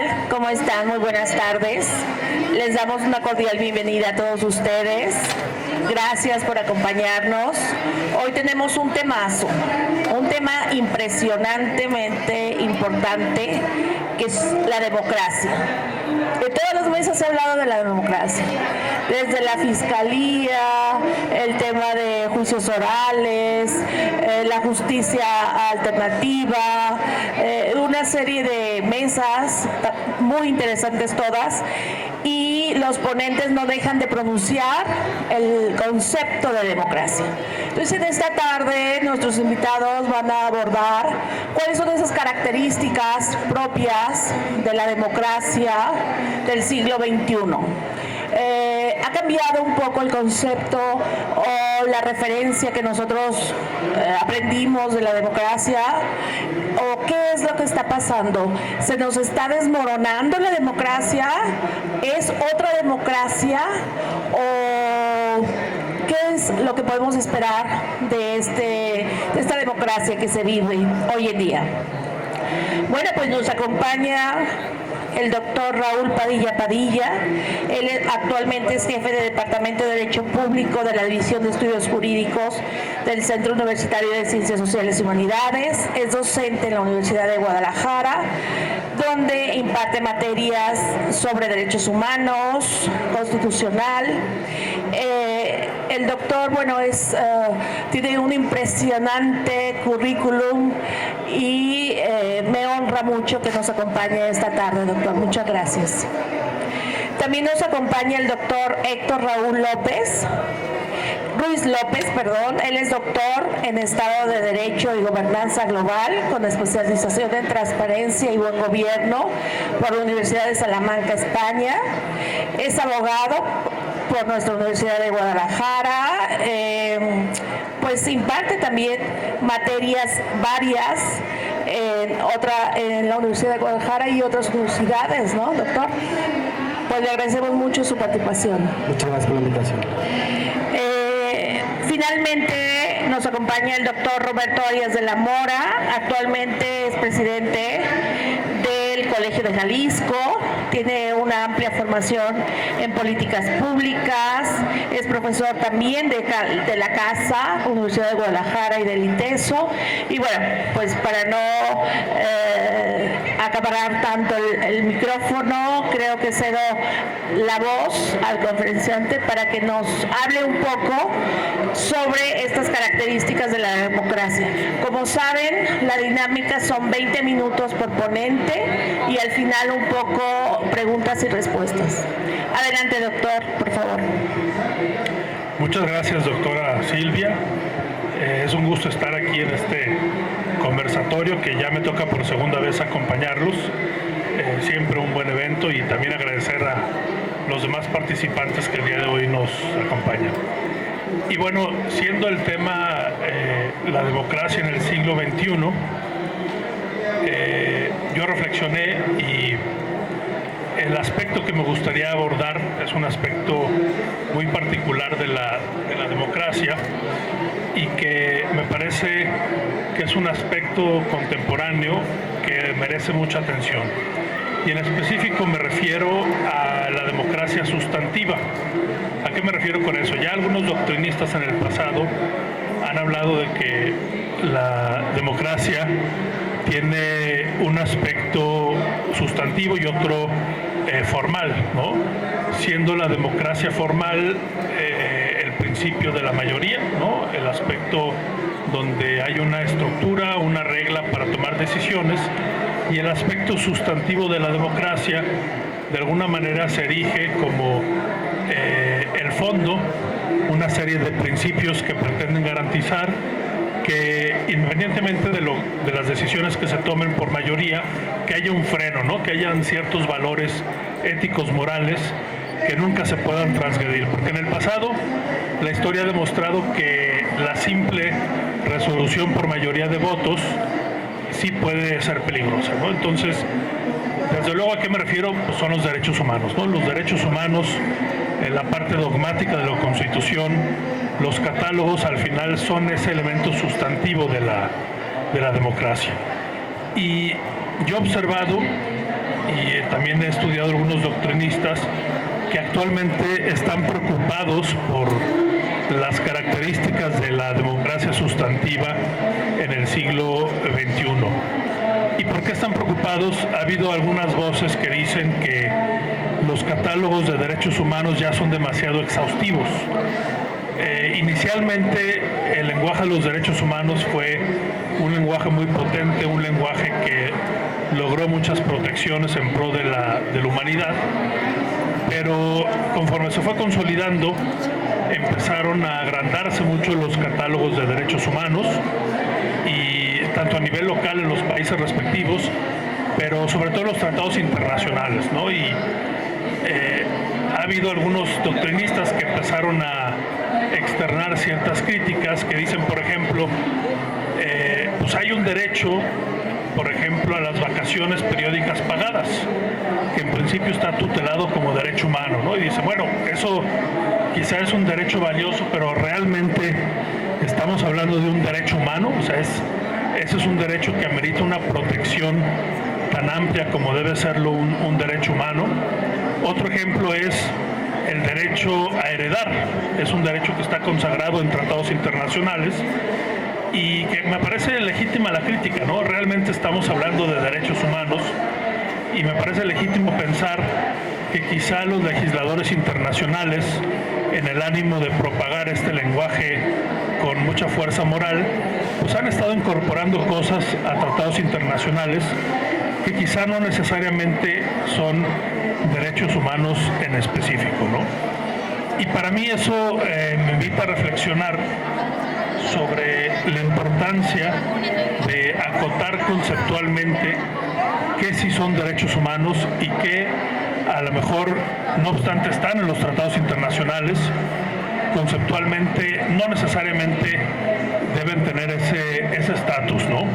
tal? ¿Cómo están? Muy buenas tardes. Les damos una cordial bienvenida a todos ustedes. Gracias por acompañarnos. Hoy tenemos un temazo, un tema impresionantemente importante, que es la democracia. De todas las veces se ha hablado de la democracia, desde la fiscalía, el tema de juicios orales, la justicia alternativa, una serie de mesas muy interesantes todas, y los ponentes no dejan de pronunciar el concepto de democracia. Entonces, en esta tarde nuestros invitados van a abordar cuáles son esas características propias de la democracia del siglo XXI. Ha cambiado un poco el concepto o la referencia que nosotros aprendimos de la democracia, o qué es lo que está pasando. ¿Se nos está desmoronando la democracia? ¿Es otra democracia? ¿O qué es lo que podemos esperar de esta democracia que se vive hoy en día? Bueno, pues nos acompaña el doctor Raúl Padilla Padilla. Él actualmente es jefe de Departamento de Derecho Público de la División de Estudios Jurídicos del Centro Universitario de Ciencias Sociales y Humanidades. Es docente en la Universidad de Guadalajara, donde imparte materias sobre derechos humanos, constitucional. El doctor, bueno, tiene un impresionante currículum y me honra mucho que nos acompañe esta tarde, doctor. Muchas gracias. También nos acompaña el doctor Héctor Ruiz López, él es doctor en Estado de Derecho y Gobernanza Global, con especialización en Transparencia y Buen Gobierno por la Universidad de Salamanca, España. Es abogado por nuestra Universidad de Guadalajara, pues imparte también materias varias en la Universidad de Guadalajara y otras universidades, ¿no, doctor? Pues le agradecemos mucho su participación. Muchas gracias por la invitación. Finalmente nos acompaña el doctor Roberto Arias de la Mora. Actualmente es presidente del Colegio de Jalisco, tiene una amplia formación en políticas públicas, es profesor también de la CASA, Universidad de Guadalajara, y del ITESO. Y bueno, pues para no acaparar tanto el micrófono, creo que cedo la voz al conferenciante para que nos hable un poco sobre estas características de la democracia. Como saben, la dinámica son 20 minutos por ponente y al final un poco preguntas y respuestas. Adelante, doctor, por favor. Muchas gracias, doctora Silvia. Es un gusto estar aquí en este conversatorio que ya me toca por segunda vez acompañarlos. Siempre un buen evento, y también agradecer a los demás participantes que el día de hoy nos acompañan. Y bueno, siendo el tema la democracia en el siglo XXI, yo reflexioné y el aspecto que me gustaría abordar es un aspecto muy particular de la democracia, y que me parece que es un aspecto contemporáneo que merece mucha atención. Y en específico me refiero a la democracia sustantiva. ¿A qué me refiero con eso? Ya algunos doctrinistas en el pasado han hablado de que la democracia tiene un aspecto sustantivo y otro formal, ¿no? Siendo la democracia formal el principio de la mayoría, ¿no? El aspecto donde hay una estructura, una regla para tomar decisiones, y el aspecto sustantivo de la democracia de alguna manera se erige como el fondo, una serie de principios que pretenden garantizar que, independientemente de las decisiones que se tomen por mayoría, que haya un freno, ¿no? Que hayan ciertos valores éticos, morales, que nunca se puedan transgredir, porque en el pasado la historia ha demostrado que la simple resolución por mayoría de votos sí puede ser peligrosa, ¿no? Entonces, desde luego, ¿a qué me refiero? Pues son los derechos humanos, ¿no? Los derechos humanos, en la parte dogmática de la Constitución, los catálogos al final son ese elemento sustantivo de la democracia. Y yo he observado, y también he estudiado algunos doctrinistas que actualmente están preocupados por las características de la democracia sustantiva en el siglo XXI. ¿Y por qué están preocupados? Ha habido algunas voces que dicen que los catálogos de derechos humanos ya son demasiado exhaustivos. Inicialmente el lenguaje de los derechos humanos fue un lenguaje muy potente, un lenguaje que logró muchas protecciones en pro de la humanidad, pero conforme se fue consolidando empezaron a agrandarse mucho los catálogos de derechos humanos, y tanto a nivel local en los países respectivos, pero sobre todo en los tratados internacionales, ¿no? Y ha habido algunos doctrinistas que empezaron a externar ciertas críticas que dicen, por ejemplo, pues hay un derecho, por ejemplo, a las vacaciones periódicas pagadas, que en principio está tutelado como derecho humano, ¿no? Y dice, bueno, eso quizá es un derecho valioso, pero realmente estamos hablando de un derecho humano, o sea, ese es un derecho que amerita una protección tan amplia como debe serlo un derecho humano. Otro ejemplo es el derecho a heredar. Es un derecho que está consagrado en tratados internacionales y que me parece legítima la crítica, ¿no? Realmente estamos hablando de derechos humanos y me parece legítimo pensar que quizá los legisladores internacionales, en el ánimo de propagar este lenguaje con mucha fuerza moral, pues han estado incorporando cosas a tratados internacionales que quizá no necesariamente son derechos humanos en específico, ¿no? Y para mí eso me invita a reflexionar sobre la importancia de acotar conceptualmente qué sí son derechos humanos y qué a lo mejor, no obstante están en los tratados internacionales, conceptualmente no necesariamente deben tener ese estatus, ¿no?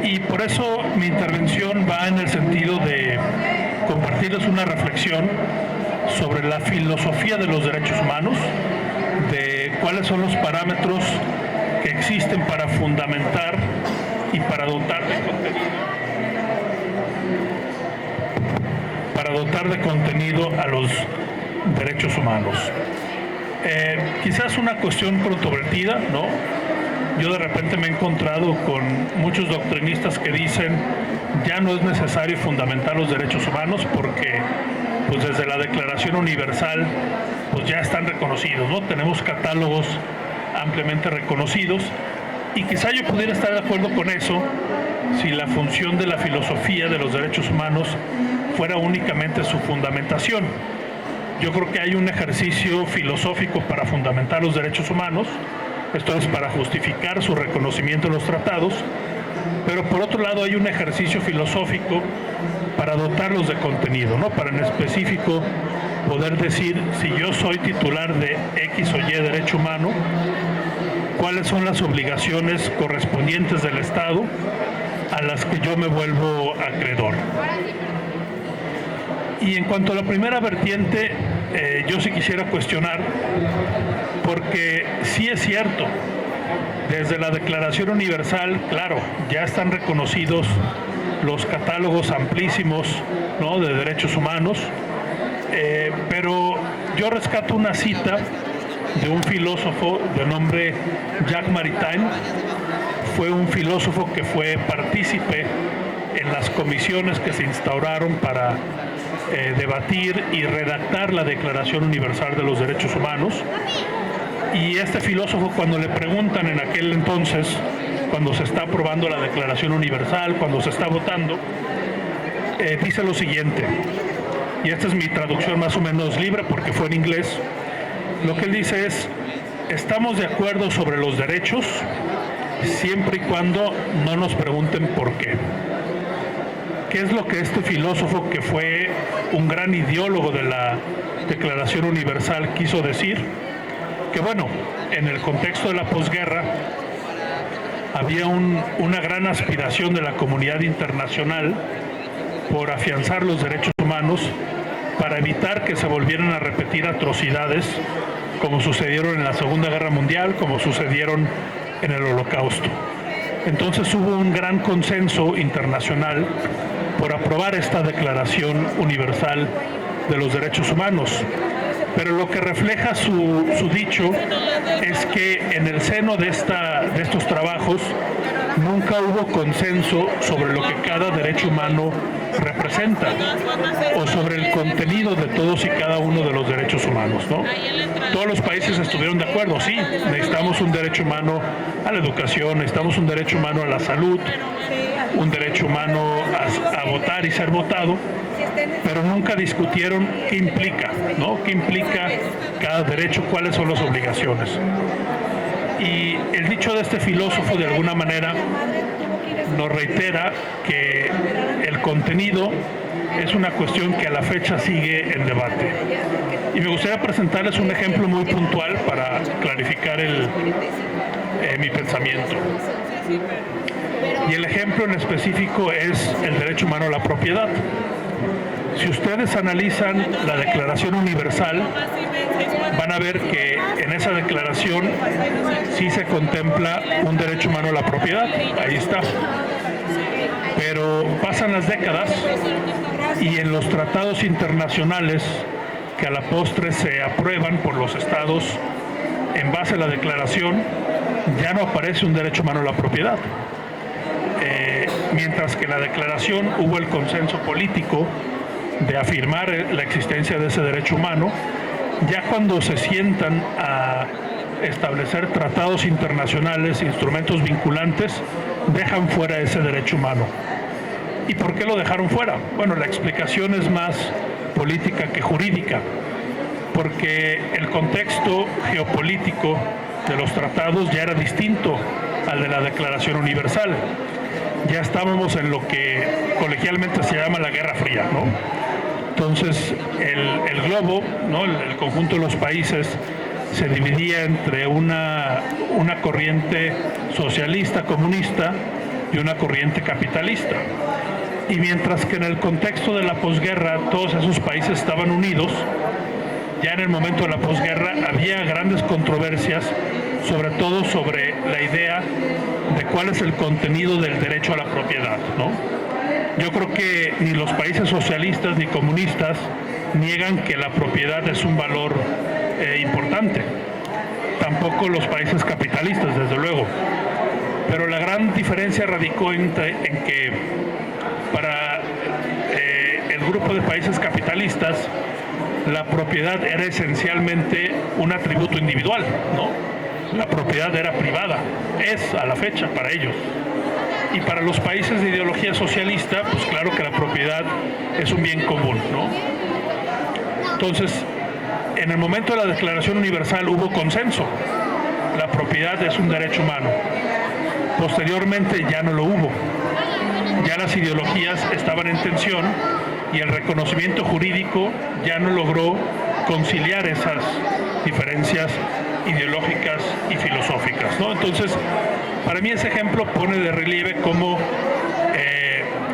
Y por eso mi intervención va en el sentido de compartirles una reflexión sobre la filosofía de los derechos humanos, de cuáles son los parámetros que existen para fundamentar y para dotar de contenido a los derechos humanos. Quizás una cuestión controvertida, ¿no? Yo de repente me he encontrado con muchos doctrinistas que dicen ya no es necesario fundamentar los derechos humanos porque pues desde la Declaración Universal pues ya están reconocidos, ¿no? Tenemos catálogos ampliamente reconocidos y quizá yo pudiera estar de acuerdo con eso si la función de la filosofía de los derechos humanos fuera únicamente su fundamentación. Yo creo que hay un ejercicio filosófico para fundamentar los derechos humanos. Esto es para justificar su reconocimiento en los tratados, pero por otro lado hay un ejercicio filosófico para dotarlos de contenido, ¿no? Para en específico poder decir si yo soy titular de X o Y derecho humano, cuáles son las obligaciones correspondientes del Estado a las que yo me vuelvo acreedor. Y en cuanto a la primera vertiente, yo sí quisiera cuestionar, porque sí es cierto, desde la Declaración Universal, claro, ya están reconocidos los catálogos amplísimos, ¿no?, de derechos humanos, pero yo rescato una cita de un filósofo de nombre Jacques Maritain. Fue un filósofo que fue partícipe en las comisiones que se instauraron para debatir y redactar la Declaración Universal de los Derechos Humanos. Y este filósofo, cuando le preguntan en aquel entonces, cuando se está aprobando la Declaración Universal, cuando se está votando, dice lo siguiente, y esta es mi traducción más o menos libre porque fue en inglés. Lo que él dice es: estamos de acuerdo sobre los derechos siempre y cuando no nos pregunten por qué. ¿Qué es lo que este filósofo, que fue un gran ideólogo de la Declaración Universal, quiso decir? Que bueno, en el contexto de la posguerra había una gran aspiración de la comunidad internacional por afianzar los derechos humanos para evitar que se volvieran a repetir atrocidades como sucedieron en la Segunda Guerra Mundial, como sucedieron en el Holocausto. Entonces hubo un gran consenso internacional por por aprobar esta Declaración Universal de los Derechos Humanos. Pero lo que refleja su dicho es que en el seno de estos trabajos nunca hubo consenso sobre lo que cada derecho humano representa o sobre el contenido de todos y cada uno de los derechos humanos, ¿no? Todos los países estuvieron de acuerdo, sí, necesitamos un derecho humano a la educación, necesitamos un derecho humano a la salud, un derecho humano a votar y ser votado, pero nunca discutieron qué implica, ¿no? ¿Qué implica cada derecho? ¿Cuáles son las obligaciones? Y el dicho de este filósofo, de alguna manera, nos reitera que el contenido es una cuestión que a la fecha sigue en debate. Y me gustaría presentarles un ejemplo muy puntual para clarificar mi pensamiento. Y el ejemplo en específico es el derecho humano a la propiedad. Si ustedes analizan la Declaración Universal, van a ver que en esa declaración sí se contempla un derecho humano a la propiedad, ahí está. Pero pasan las décadas y en los tratados internacionales que a la postre se aprueban por los estados en base a la declaración, ya no aparece un derecho humano a la propiedad. Mientras que en la declaración hubo el consenso político de afirmar la existencia de ese derecho humano, ya cuando se sientan a establecer tratados internacionales, instrumentos vinculantes, dejan fuera ese derecho humano. ¿Y por qué lo dejaron fuera? Bueno, la explicación es más política que jurídica, porque el contexto geopolítico de los tratados ya era distinto al de la Declaración Universal. Ya estábamos en lo que colegialmente se llama la Guerra Fría, ¿no? Entonces, el globo, ¿no? El conjunto de los países se dividía entre una corriente socialista, comunista, y una corriente capitalista. Y mientras que en el contexto de la posguerra todos esos países estaban unidos, ya en el momento de la posguerra había grandes controversias, sobre todo sobre la idea de cuál es el contenido del derecho a la propiedad, ¿no? Yo creo que ni los países socialistas ni comunistas niegan que la propiedad es un valor importante. Tampoco los países capitalistas, desde luego. Pero la gran diferencia radicó en que para el grupo de países capitalistas la propiedad era esencialmente un atributo individual, ¿no? La propiedad era privada, es a la fecha para ellos. Y para los países de ideología socialista, pues claro que la propiedad es un bien común, ¿no? Entonces, en el momento de la Declaración Universal hubo consenso. La propiedad es un derecho humano. Posteriormente ya no lo hubo. Ya las ideologías estaban en tensión y el reconocimiento jurídico ya no logró conciliar esas diferencias ideológicas y filosóficas, ¿no? Entonces, para mí ese ejemplo pone de relieve cómo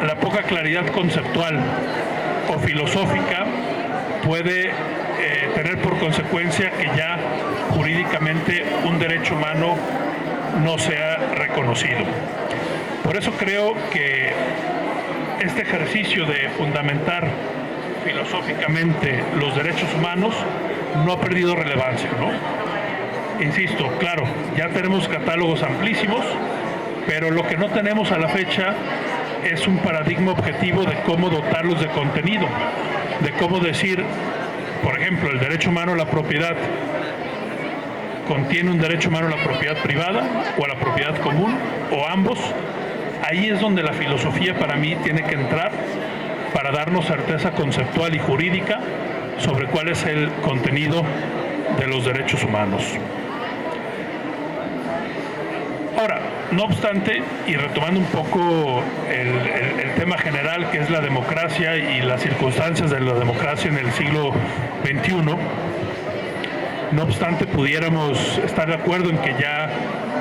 la poca claridad conceptual o filosófica puede tener por consecuencia que ya jurídicamente un derecho humano no sea reconocido. Por eso creo que este ejercicio de fundamentar filosóficamente los derechos humanos no ha perdido relevancia, ¿no? Insisto, claro, ya tenemos catálogos amplísimos, pero lo que no tenemos a la fecha es un paradigma objetivo de cómo dotarlos de contenido, de cómo decir, por ejemplo, el derecho humano a la propiedad contiene un derecho humano a la propiedad privada o a la propiedad común, o ambos. Ahí es donde la filosofía para mí tiene que entrar para darnos certeza conceptual y jurídica sobre cuál es el contenido de los derechos humanos. Ahora, no obstante, y retomando un poco el tema general que es la democracia y las circunstancias de la democracia en el siglo XXI, no obstante pudiéramos estar de acuerdo en que ya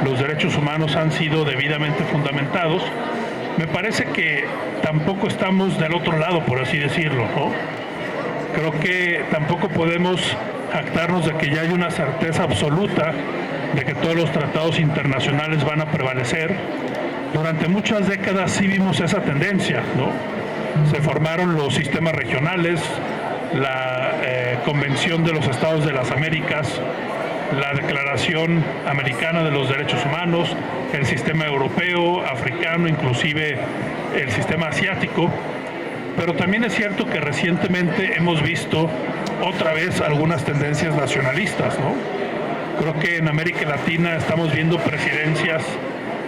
los derechos humanos han sido debidamente fundamentados, me parece que tampoco estamos del otro lado, por así decirlo, ¿no? Creo que tampoco podemos jactarnos de que ya hay una certeza absoluta de que todos los tratados internacionales van a prevalecer. Durante muchas décadas sí vimos esa tendencia, ¿no? se formaron los sistemas regionales, la Convención de los Estados de las Américas, la Declaración Americana de los Derechos Humanos, el sistema europeo, africano, inclusive el sistema asiático. Pero también es cierto que recientemente hemos visto otra vez algunas tendencias nacionalistas, ¿no? Creo que en América Latina estamos viendo presidencias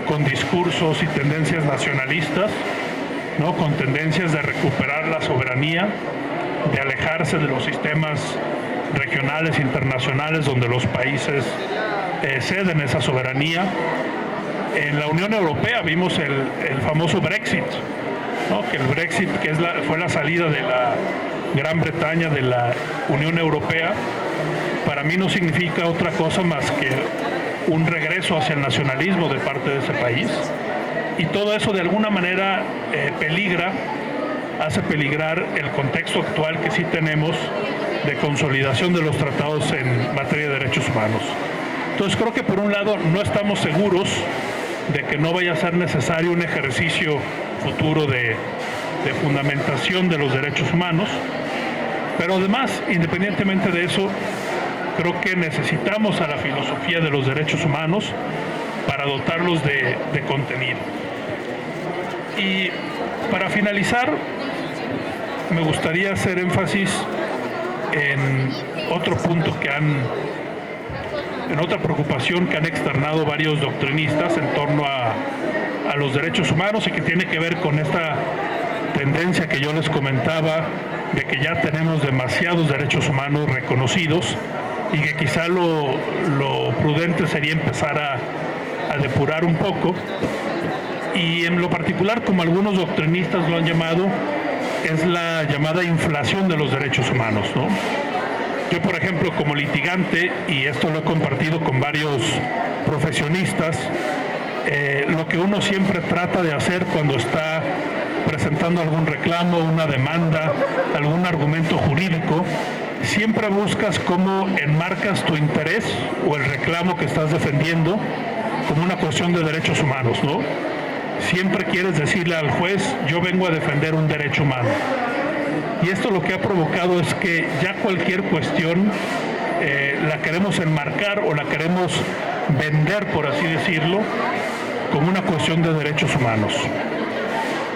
con discursos y tendencias nacionalistas, ¿no? Con tendencias de recuperar la soberanía, de alejarse de los sistemas regionales, internacionales, donde los países ceden esa soberanía. En la Unión Europea vimos el famoso Brexit, ¿no? Que el Brexit, que fue la salida de la Gran Bretaña de la Unión Europea, para mí no significa otra cosa más que un regreso hacia el nacionalismo de parte de ese país. Y todo eso de alguna manera hace peligrar el contexto actual que sí tenemos de consolidación de los tratados en materia de derechos humanos. Entonces creo que por un lado no estamos seguros de que no vaya a ser necesario un ejercicio futuro de fundamentación de los derechos humanos, pero además, independientemente de eso, creo que necesitamos a la filosofía de los derechos humanos para dotarlos de contenido. Y para finalizar, me gustaría hacer énfasis en otro punto en otra preocupación que han externado varios doctrinistas en torno a los derechos humanos y que tiene que ver con esta tendencia que yo les comentaba de que ya tenemos demasiados derechos humanos reconocidos y que quizá lo prudente sería empezar a depurar un poco. Y en lo particular, como algunos doctrinistas lo han llamado, es la llamada inflación de los derechos humanos, ¿no? Yo, por ejemplo, como litigante, y esto lo he compartido con varios profesionistas, lo que uno siempre trata de hacer cuando está presentando algún reclamo, una demanda, algún argumento jurídico, siempre buscas cómo enmarcas tu interés o el reclamo que estás defendiendo como una cuestión de derechos humanos, ¿no? Siempre quieres decirle al juez, yo vengo a defender un derecho humano. Y esto lo que ha provocado es que ya cualquier cuestión la queremos enmarcar o la queremos vender, por así decirlo, como una cuestión de derechos humanos.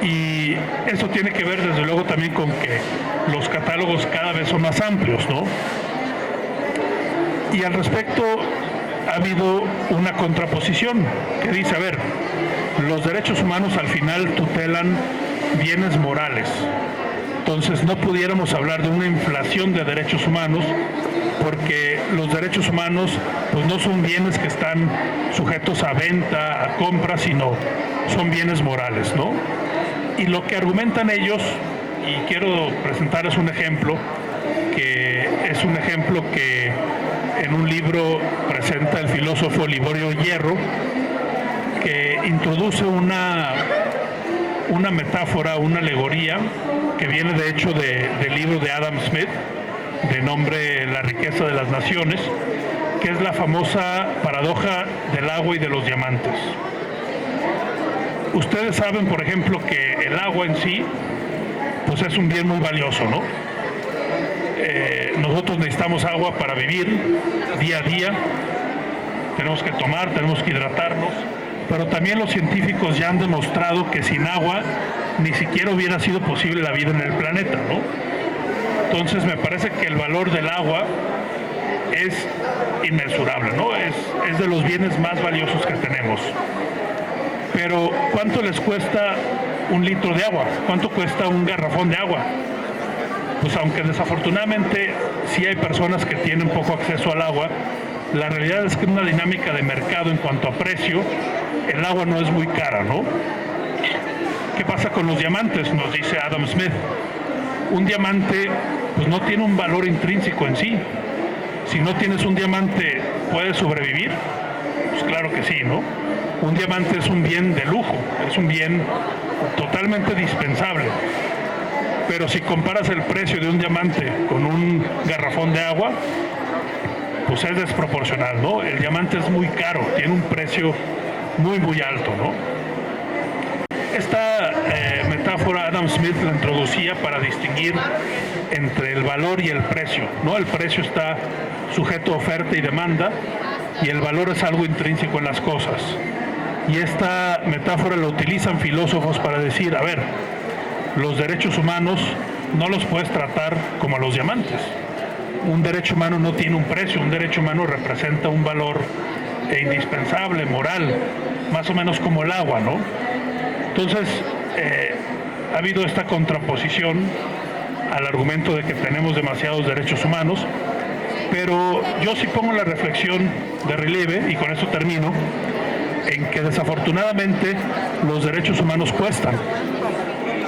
Y eso tiene que ver desde luego también con que los catálogos cada vez son más amplios, ¿no? Y al respecto ha habido una contraposición que dice, a ver, los derechos humanos al final tutelan bienes morales. Entonces no pudiéramos hablar de una inflación de derechos humanos porque los derechos humanos pues no son bienes que están sujetos a venta, a compra, sino son bienes morales, ¿no? Y lo que argumentan ellos, y quiero presentarles un ejemplo, que es un ejemplo que en un libro presenta el filósofo Liborio Hierro, que introduce una metáfora, una alegoría, que viene de hecho del libro de Adam Smith, de nombre La riqueza de las naciones, que es la famosa paradoja del agua y de los diamantes. Ustedes saben, por ejemplo, que el agua en sí, pues es un bien muy valioso, ¿no? Nosotros necesitamos agua para vivir día a día, tenemos que tomar, tenemos que hidratarnos, pero también los científicos ya han demostrado que sin agua ni siquiera hubiera sido posible la vida en el planeta, ¿no? Entonces me parece que el valor del agua es inmensurable, ¿no? Es de los bienes más valiosos que tenemos. Pero ¿cuánto les cuesta un litro de agua? ¿Cuánto cuesta un garrafón de agua? Pues aunque desafortunadamente sí hay personas que tienen poco acceso al agua, la realidad es que en una dinámica de mercado en cuanto a precio, el agua no es muy cara, ¿no? ¿Qué pasa con los diamantes? Nos dice Adam Smith. Un diamante pues no tiene un valor intrínseco en sí. Si no tienes un diamante, ¿puedes sobrevivir? Pues claro que sí, ¿no? Un diamante es un bien de lujo, es un bien totalmente dispensable. Pero si comparas el precio de un diamante con un garrafón de agua, pues es desproporcional, ¿no? El diamante es muy caro, tiene un precio muy, muy alto, ¿no? Esta metáfora Adam Smith la introducía para distinguir entre el valor y el precio, ¿no? El precio está sujeto a oferta y demanda y el valor es algo intrínseco en las cosas. Y esta metáfora la utilizan filósofos para decir, a ver, los derechos humanos no los puedes tratar como a los diamantes. Un derecho humano no tiene un precio, un derecho humano representa un valor indispensable, moral, más o menos como el agua, ¿no? Entonces, ha habido esta contraposición al argumento de que tenemos demasiados derechos humanos, pero yo sí pongo la reflexión de relieve, y con eso termino, en que desafortunadamente los derechos humanos cuestan.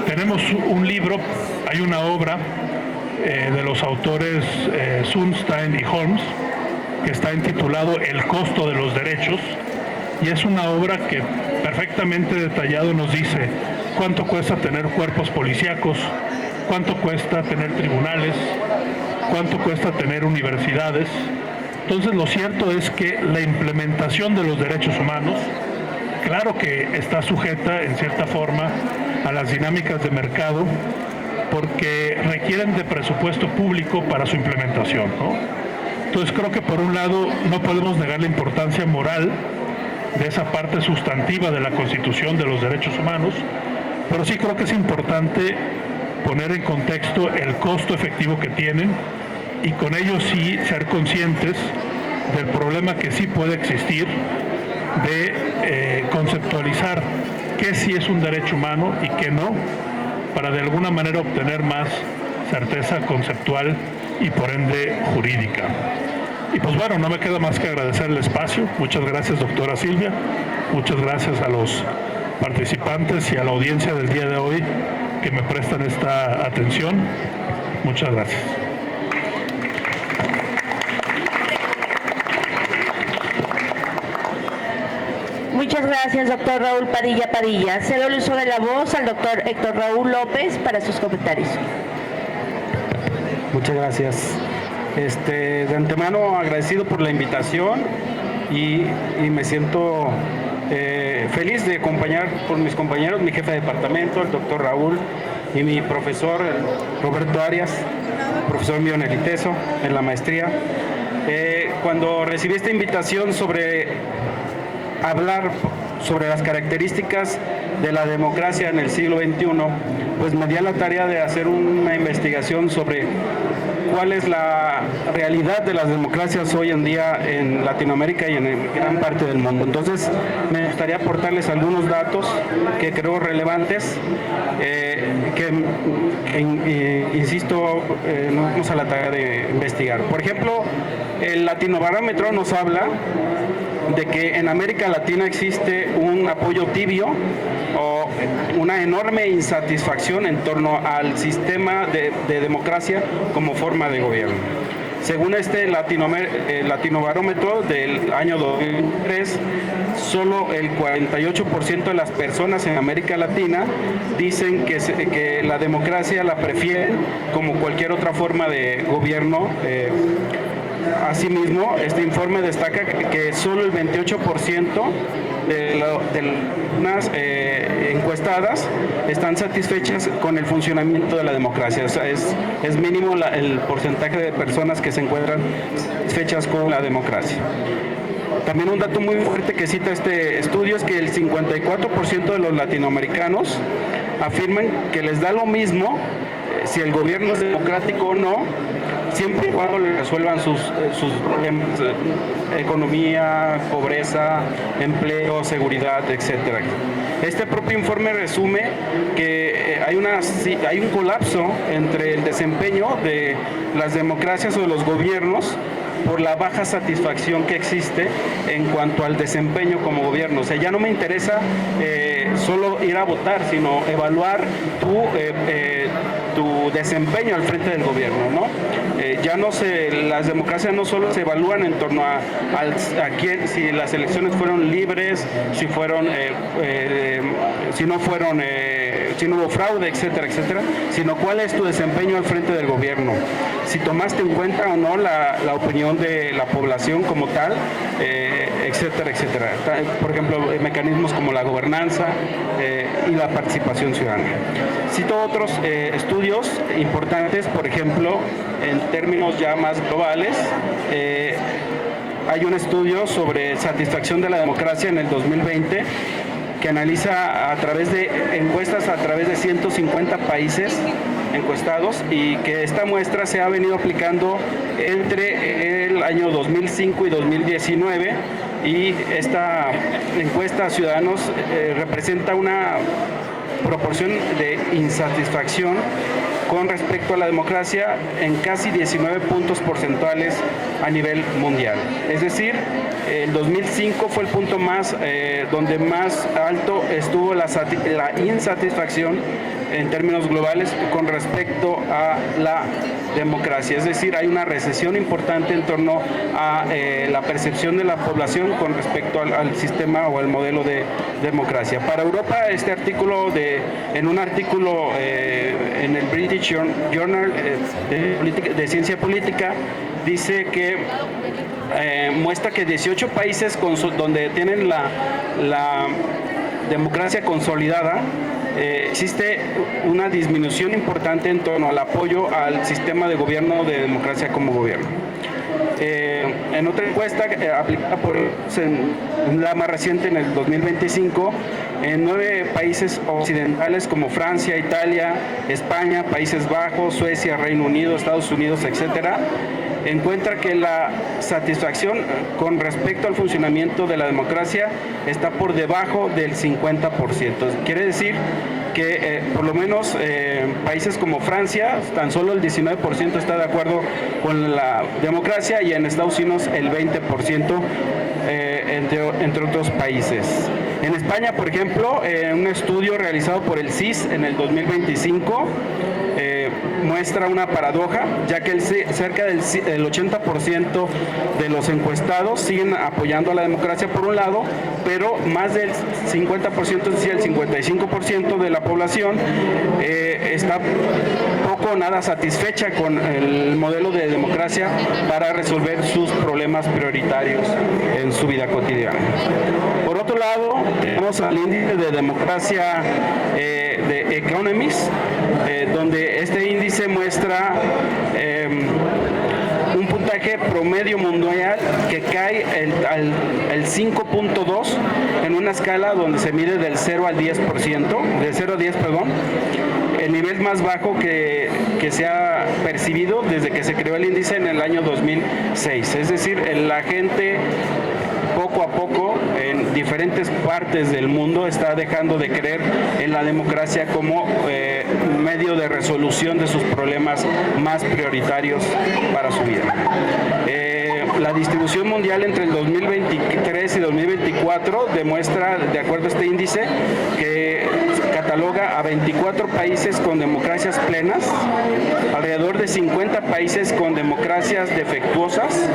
Tenemos un libro, hay una obra de los autores Sunstein y Holmes, que está intitulado El costo de los derechos, y es una obra que perfectamente detallado nos dice cuánto cuesta tener cuerpos policíacos, cuánto cuesta tener tribunales, cuánto cuesta tener universidades. Entonces, lo cierto es que la implementación de los derechos humanos, claro que está sujeta en cierta forma a las dinámicas de mercado, porque requieren de presupuesto público para su implementación, ¿no? Entonces, creo que por un lado no podemos negar la importancia moral de esa parte sustantiva de la Constitución de los derechos humanos, pero sí creo que es importante poner en contexto el costo efectivo que tienen y con ello sí ser conscientes del problema que sí puede existir de conceptualizar qué sí es un derecho humano y qué no, para de alguna manera obtener más certeza conceptual y por ende jurídica. Y pues bueno, no me queda más que agradecer el espacio. Muchas gracias, doctora Silvia. Muchas gracias a los participantes y a la audiencia del día de hoy que me prestan esta atención. Muchas gracias. Muchas gracias, doctor Raúl Padilla Padilla. Cedo el uso de la voz al doctor Héctor Raúl López para sus comentarios. Muchas gracias. De antemano agradecido por la invitación y me siento feliz de acompañar por mis compañeros, mi jefe de departamento, el doctor Raúl, y mi profesor, Roberto Arias, profesor mío en el ITESO, en la maestría. Cuando recibí esta invitación sobre hablar sobre las características de la democracia en el siglo XXI, pues me di a la tarea de hacer una investigación sobre cuál es la realidad de las democracias hoy en día en Latinoamérica y en gran parte del mundo. Entonces, me gustaría aportarles algunos datos que creo relevantes, insisto, nos vamos a la tarea de investigar. Por ejemplo, el Latinobarómetro nos habla de que en América Latina existe un apoyo tibio o una enorme insatisfacción en torno al sistema de democracia como forma de gobierno. Según este Latinobarómetro del año 2003, solo el 48% de las personas en América Latina dicen que la democracia la prefieren como cualquier otra forma de gobierno. Asimismo, este informe destaca que solo el 28% de las encuestadas están satisfechas con el funcionamiento de la democracia. O sea, es mínimo el porcentaje de personas que se encuentran satisfechas con la democracia. También un dato muy fuerte que cita este estudio es que el 54% de los latinoamericanos afirman que les da lo mismo si el gobierno es democrático o no, siempre y cuando le resuelvan sus problemas, economía, pobreza, empleo, seguridad, etcétera. Este propio informe resume que hay un colapso entre el desempeño de las democracias o de los gobiernos por la baja satisfacción que existe en cuanto al desempeño como gobierno. O sea, ya no me interesa solo ir a votar, sino evaluar tu desempeño al frente del gobierno, ¿no? Las democracias no solo se evalúan en torno a quién, si las elecciones fueron libres, si no hubo fraude, etcétera, etcétera, sino cuál es tu desempeño al frente del gobierno, si tomaste en cuenta o no la opinión de la población como tal, etcétera, etcétera. Por ejemplo, mecanismos como la gobernanza y la participación ciudadana. Cito otros estudios importantes, por ejemplo, en términos ya más globales. Hay un estudio sobre satisfacción de la democracia en el 2020 que analiza a través de encuestas a través de 150 países encuestados, y que esta muestra se ha venido aplicando entre el año 2005 y 2019, y esta encuesta a ciudadanos representa una proporción de insatisfacción con respecto a la democracia en casi 19 puntos porcentuales a nivel mundial. Es decir, el 2005 fue el punto donde más alto estuvo la insatisfacción en términos globales con respecto a la democracia. Es decir, hay una recesión importante en torno a la percepción de la población con respecto al sistema o al modelo de democracia. Para Europa, en un artículo en el British Journal de Ciencia Política, dice que muestra que 18 países donde tienen la democracia consolidada, existe una disminución importante en torno al apoyo al sistema de gobierno de democracia como gobierno. En otra encuesta aplicada la más reciente en el 2025, en 9 países occidentales como Francia, Italia, España, Países Bajos, Suecia, Reino Unido, Estados Unidos, etcétera, encuentra que la satisfacción con respecto al funcionamiento de la democracia está por debajo del 50%. Quiere decir que por lo menos países como Francia, tan solo el 19% está de acuerdo con la democracia, y en Estados Unidos el 20%, entre otros países. En España, por ejemplo, un estudio realizado por el CIS en el 2025 muestra una paradoja, ya que cerca del 80% de los encuestados siguen apoyando a la democracia por un lado, pero más del 50%, es decir, el 55% de la población está poco o nada satisfecha con el modelo de democracia para resolver sus problemas prioritarios en su vida cotidiana. Por otro lado, tenemos al índice de democracia de Economist, donde este índice muestra un puntaje promedio mundial que cae al 5.2 en una escala donde se mide del 0 a 10%, el nivel más bajo que se ha percibido desde que se creó el índice en el año 2006. Es decir, la gente poco a poco en diferentes partes del mundo está dejando de creer en la democracia como medio de resolución de sus problemas más prioritarios para su vida. La distribución mundial entre el 2023 y 2024 demuestra, de acuerdo a este índice, que cataloga a 24 países con democracias plenas, alrededor de 50 países con democracias defectuosas,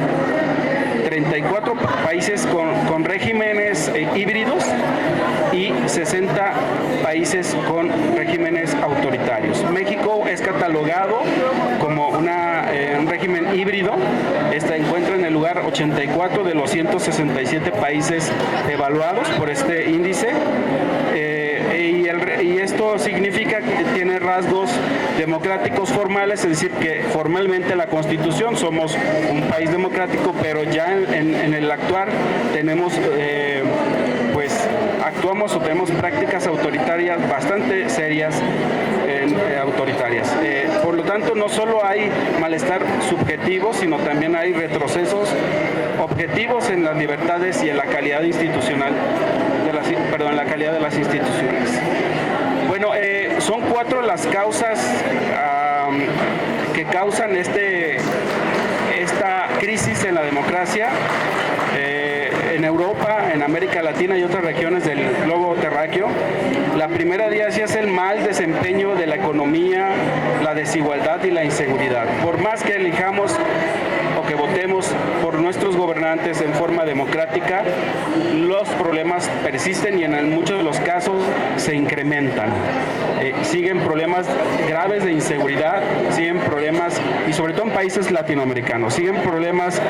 34 países con regímenes híbridos y 60 países con regímenes autoritarios. México es catalogado como un régimen híbrido. Encuentra en el lugar 84 de los 167 países evaluados por este índice. Y esto significa que tiene rasgos democráticos formales, es decir, que formalmente la Constitución somos un país democrático, pero ya en el actuar tenemos, actuamos o tenemos prácticas autoritarias bastante serias, autoritarias. Por lo tanto, no solo hay malestar subjetivo, sino también hay retrocesos objetivos en las libertades y en la calidad institucional, la calidad de las instituciones. Bueno, son 4 las causas que causan esta crisis en la democracia. en Europa, en América Latina y otras regiones del globo terráqueo, la primera día es el mal desempeño de la economía, la desigualdad y la inseguridad. Por más que elijamos o que votemos por nuestros gobernantes en forma democrática, los problemas persisten y en muchos de los casos se incrementan. Siguen problemas graves de inseguridad, siguen problemas, y sobre todo en países latinoamericanos, siguen problemas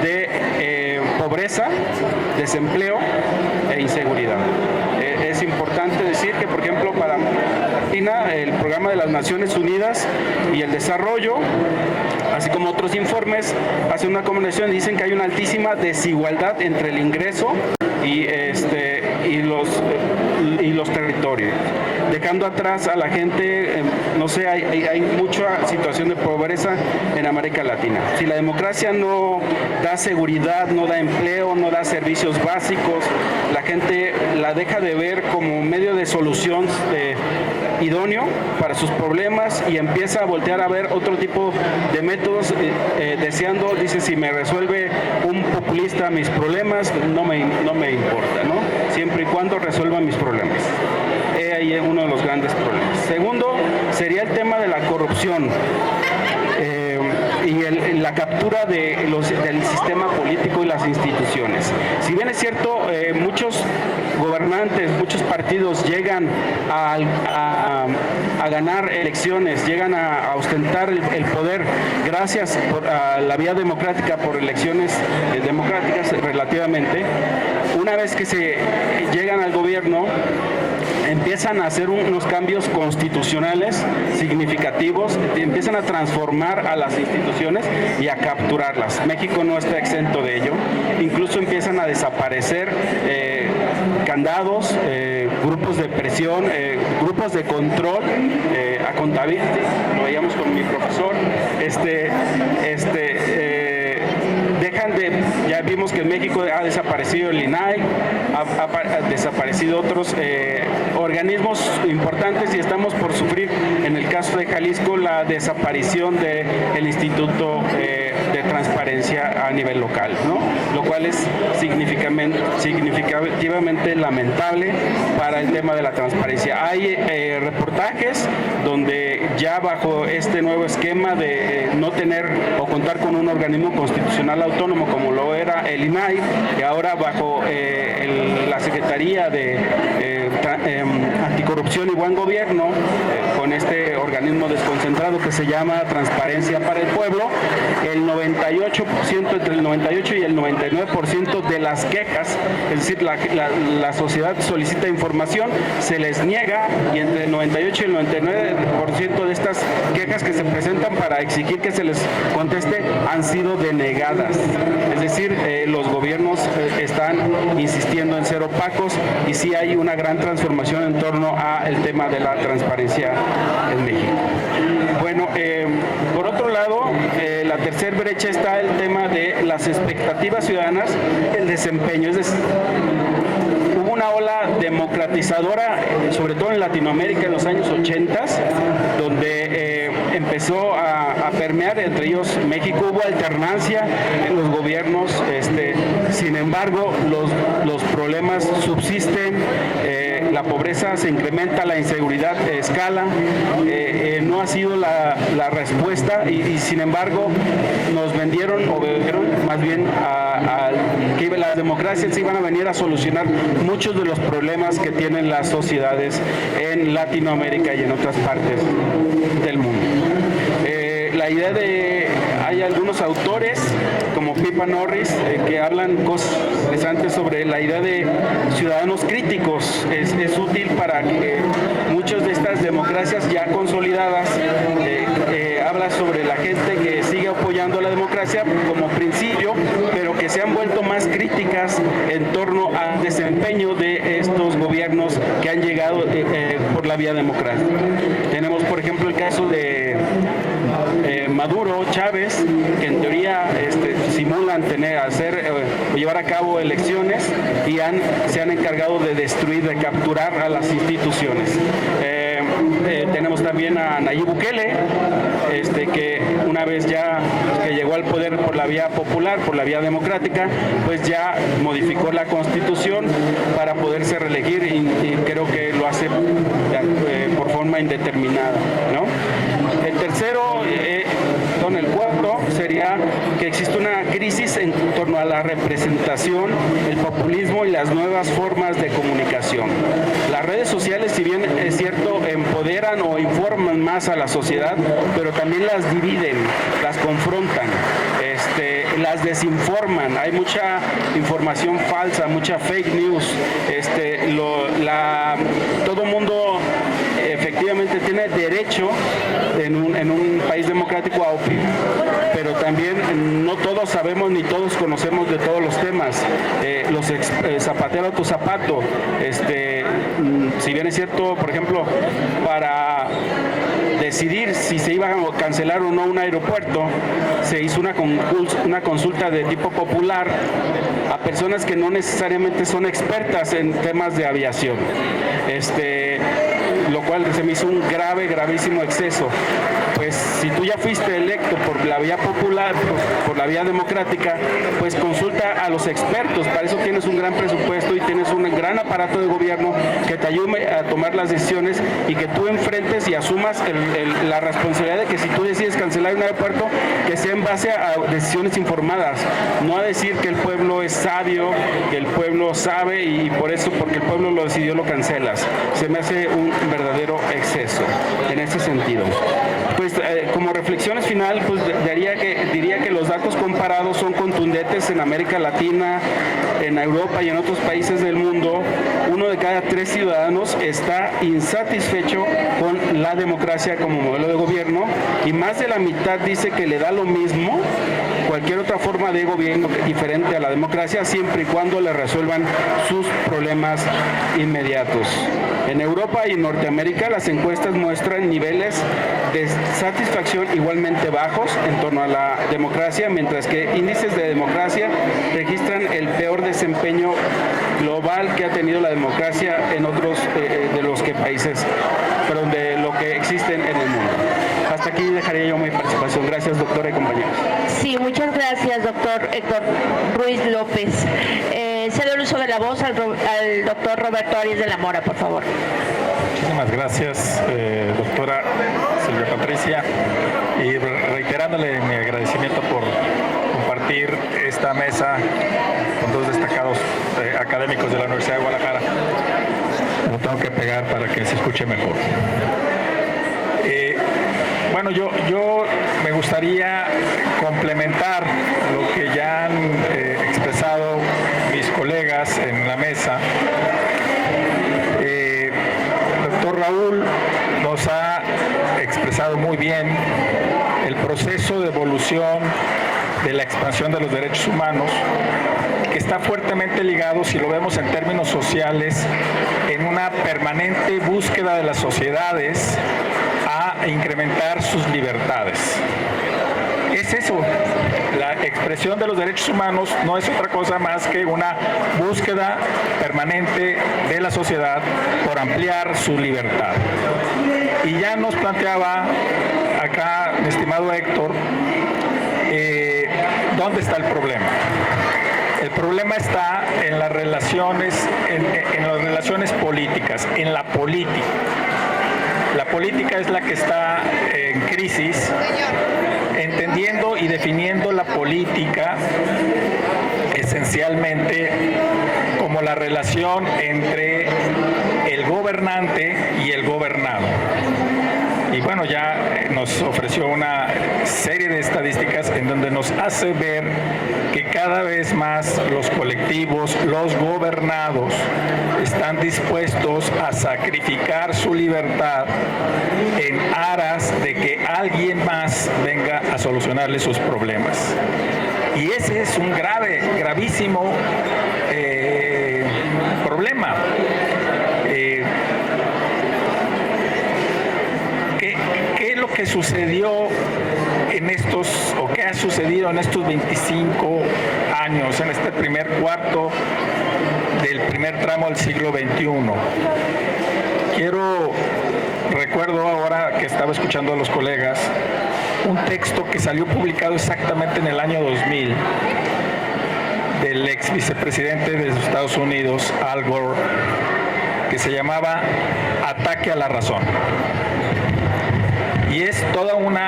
de pobreza, desempleo e inseguridad. Es importante decir que, por ejemplo, para Argentina, el Programa de las Naciones Unidas y el Desarrollo, así como otros informes, hacen una combinación y dicen que hay una altísima desigualdad entre el ingreso y los territorios, dejando atrás a la gente. No sé, hay mucha situación de pobreza en América Latina. Si la democracia no da seguridad, no da empleo, no da servicios básicos, la gente la deja de ver como medio de solución idóneo para sus problemas y empieza a voltear a ver otro tipo de métodos, deseando, dice, si me resuelve un populista mis problemas, no me importa, ¿no? Siempre y cuando resuelva mis problemas. Ahí es uno de los grandes problemas. Segundo, sería el tema de la corrupción y la captura del sistema político y las instituciones. Si bien es cierto, muchos gobernantes, muchos partidos llegan a ganar elecciones, llegan a ostentar el poder gracias a la vía democrática, por elecciones democráticas relativamente, una vez que se llegan al gobierno, empiezan a hacer unos cambios constitucionales significativos, empiezan a transformar a las instituciones y a capturarlas. México no está exento de ello. Incluso empiezan a desaparecer candados, grupos de presión, grupos de control, accountability, lo veíamos con mi profesor, ya vimos que en México ha desaparecido el INAI, ha desaparecido otros organismos importantes, y estamos por sufrir, en el caso de Jalisco, la desaparición del Instituto de Transparencia a nivel local, ¿no? Lo cual es significativamente lamentable para el tema de la transparencia. Hay reportajes donde ya bajo este nuevo esquema de no tener o contar con un organismo constitucional autónomo como lo era el INAI, y ahora bajo la Secretaría de Anticorrupción y Buen Gobierno, con este organismo desconcentrado que se llama Transparencia para el Pueblo, el 98%, entre el 98 y el 99% de las quejas, es decir, la sociedad solicita información, se les niega, y entre el 98 y el 99% de estas quejas que se presentan para exigir que se les conteste han sido denegadas. Es decir, los gobiernos están insistiendo en ser opacos, y sí hay una gran transformación en torno al tema de la transparencia en México. Bueno, por otro lado, la tercera brecha está el tema de las expectativas ciudadanas, el desempeño. Es decir, hubo una ola democratizadora, sobre todo en Latinoamérica en los años 80, donde empezó a permear, entre ellos México. Hubo alternancia en los gobiernos, sin embargo los problemas subsisten, la pobreza se incrementa, la inseguridad escala, no ha sido la respuesta, y sin embargo nos vendieron más bien que las democracias iban a venir a solucionar muchos de los problemas que tienen las sociedades en Latinoamérica y en otras partes del mundo. La idea hay algunos autores como Pippa Norris que hablan cosas interesantes sobre la idea de ciudadanos críticos. Es útil para que muchas de estas democracias ya consolidadas habla sobre la gente que sigue apoyando la democracia como principio, pero que se han vuelto más críticas en torno al desempeño de estos gobiernos que han llegado por la vía democrática. Tenemos, por ejemplo, el caso de Maduro, Chávez, que en teoría simulan llevar a cabo elecciones, y se han encargado de destruir, de capturar a las instituciones. Tenemos también a Nayib Bukele, que una vez ya que llegó llegó al poder por la vía popular, por la vía democrática, pues ya modificó la Constitución para poderse reelegir y creo que lo hace por forma indeterminada, ¿no? El tercero, el cuarto sería que existe una crisis en torno a la representación, el populismo y las nuevas formas de comunicación. Las redes sociales, si bien es cierto, empoderan o informan más a la sociedad, pero también las dividen, las confrontan, las desinforman. Hay mucha información falsa, mucha fake news. Todo mundo efectivamente tiene derecho en un país democrático a opinar, pero también no todos sabemos ni todos conocemos de todos los temas. Zapatero a tu zapato. Si bien es cierto, por ejemplo, para decidir si se iba a cancelar o no un aeropuerto, se hizo una consulta de tipo popular a personas que no necesariamente son expertas en temas de aviación. Lo cual se me hizo un gravísimo exceso. Pues si tú ya fuiste electo por la vía popular, por la vía democrática, pues consulta a los expertos. Para eso tienes un gran presupuesto y tienes un gran aparato de gobierno que te ayude a tomar las decisiones y que tú enfrentes y asumas la responsabilidad de que si tú decides cancelar un aeropuerto, que sea en base a decisiones informadas, no a decir que el pueblo es sabio, que el pueblo sabe y por eso, porque el pueblo lo decidió, lo cancelas. Se me hace un verdadero exceso en ese sentido. Pues como reflexiones final, pues diría que los datos comparados son contundentes en América Latina, en Europa y en otros países del mundo. 1 de cada 3 ciudadanos está insatisfecho con la democracia como modelo de gobierno y más de la mitad dice que le da lo mismo cualquier otra forma de gobierno diferente a la democracia, siempre y cuando le resuelvan sus problemas inmediatos. En Europa y Norteamérica las encuestas muestran niveles de satisfacción igualmente bajos en torno a la democracia, mientras que índices de democracia registran el peor desempeño global que ha tenido la democracia en otros de los países, perdón, de lo que existen en el mundo. Hasta aquí dejaría yo mi participación. Gracias, doctora y compañeros. Sí, muchas gracias, doctor Héctor Ruiz López. Cedo el uso de la voz al doctor Roberto Arias de la Mora, por favor. Muchísimas gracias, doctora Silvia Patricia, y reiterándole mi agradecimiento por compartir esta mesa con dos destacados académicos de la Universidad de Guadalajara. Lo tengo que pegar para que se escuche mejor. Bueno, yo me gustaría complementar lo que ya han expresado mis colegas en la mesa. El doctor Raúl nos ha expresado muy bien el proceso de evolución de la expansión de los derechos humanos, que está fuertemente ligado, si lo vemos en términos sociales, en una permanente búsqueda de las sociedades a incrementar sus libertades. Es eso, la expresión de los derechos humanos no es otra cosa más que una búsqueda permanente de la sociedad por ampliar su libertad. Y ya nos planteaba acá mi estimado Héctor, ¿dónde está el problema? El problema está en las relaciones, en las relaciones políticas, en la política. La política es la que está en crisis, entendiendo y definiendo la política esencialmente como la relación entre el gobernante y el gobernado. Y bueno, ya nos ofreció una serie de estadísticas en donde nos hace ver que cada vez más los colectivos, los gobernados, están dispuestos a sacrificar su libertad en aras de que alguien más venga a solucionarle sus problemas. Y ese es un gravísimo problema. ¿Qué es lo que sucedió en estos, o qué ha sucedido en estos 25 años, en este primer cuarto del primer tramo del siglo XXI? Quiero recuerdo ahora que estaba escuchando a los colegas un texto que salió publicado exactamente en el año 2000 del ex vicepresidente de los Estados Unidos, Al Gore, que se llamaba Ataque a la razón. Y es todo un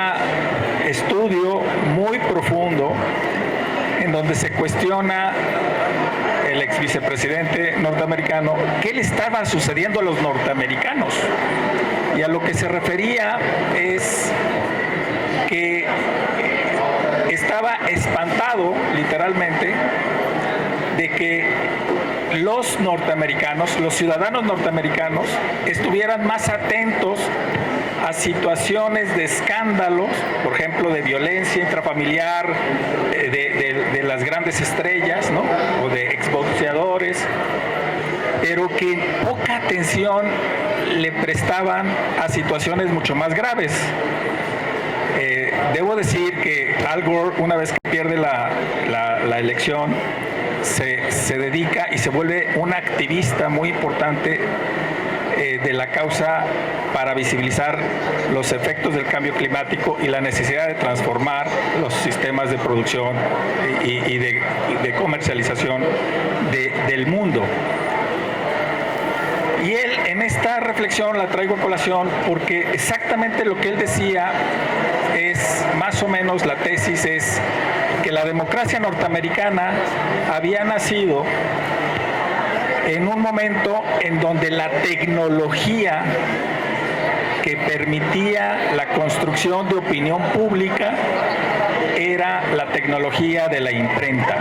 estudio muy profundo en donde se cuestiona el ex vicepresidente norteamericano qué le estaba sucediendo a los norteamericanos. Y a lo que se refería es que estaba espantado, literalmente, de que los norteamericanos, los ciudadanos norteamericanos, estuvieran más atentos a situaciones de escándalos, por ejemplo, de violencia intrafamiliar, de las grandes estrellas, ¿no? O de exboxeadores, pero que poca atención le prestaban a situaciones mucho más graves. Debo decir que Al Gore, una vez que pierde la elección, se dedica y se vuelve un activista muy importante de la causa para visibilizar los efectos del cambio climático y la necesidad de transformar los sistemas de producción y de comercialización del mundo. Y él, en esta reflexión, la traigo a colación porque exactamente lo que él decía es, más o menos la tesis es que la democracia norteamericana había nacido en un momento en donde la tecnología que permitía la construcción de opinión pública era la tecnología de la imprenta.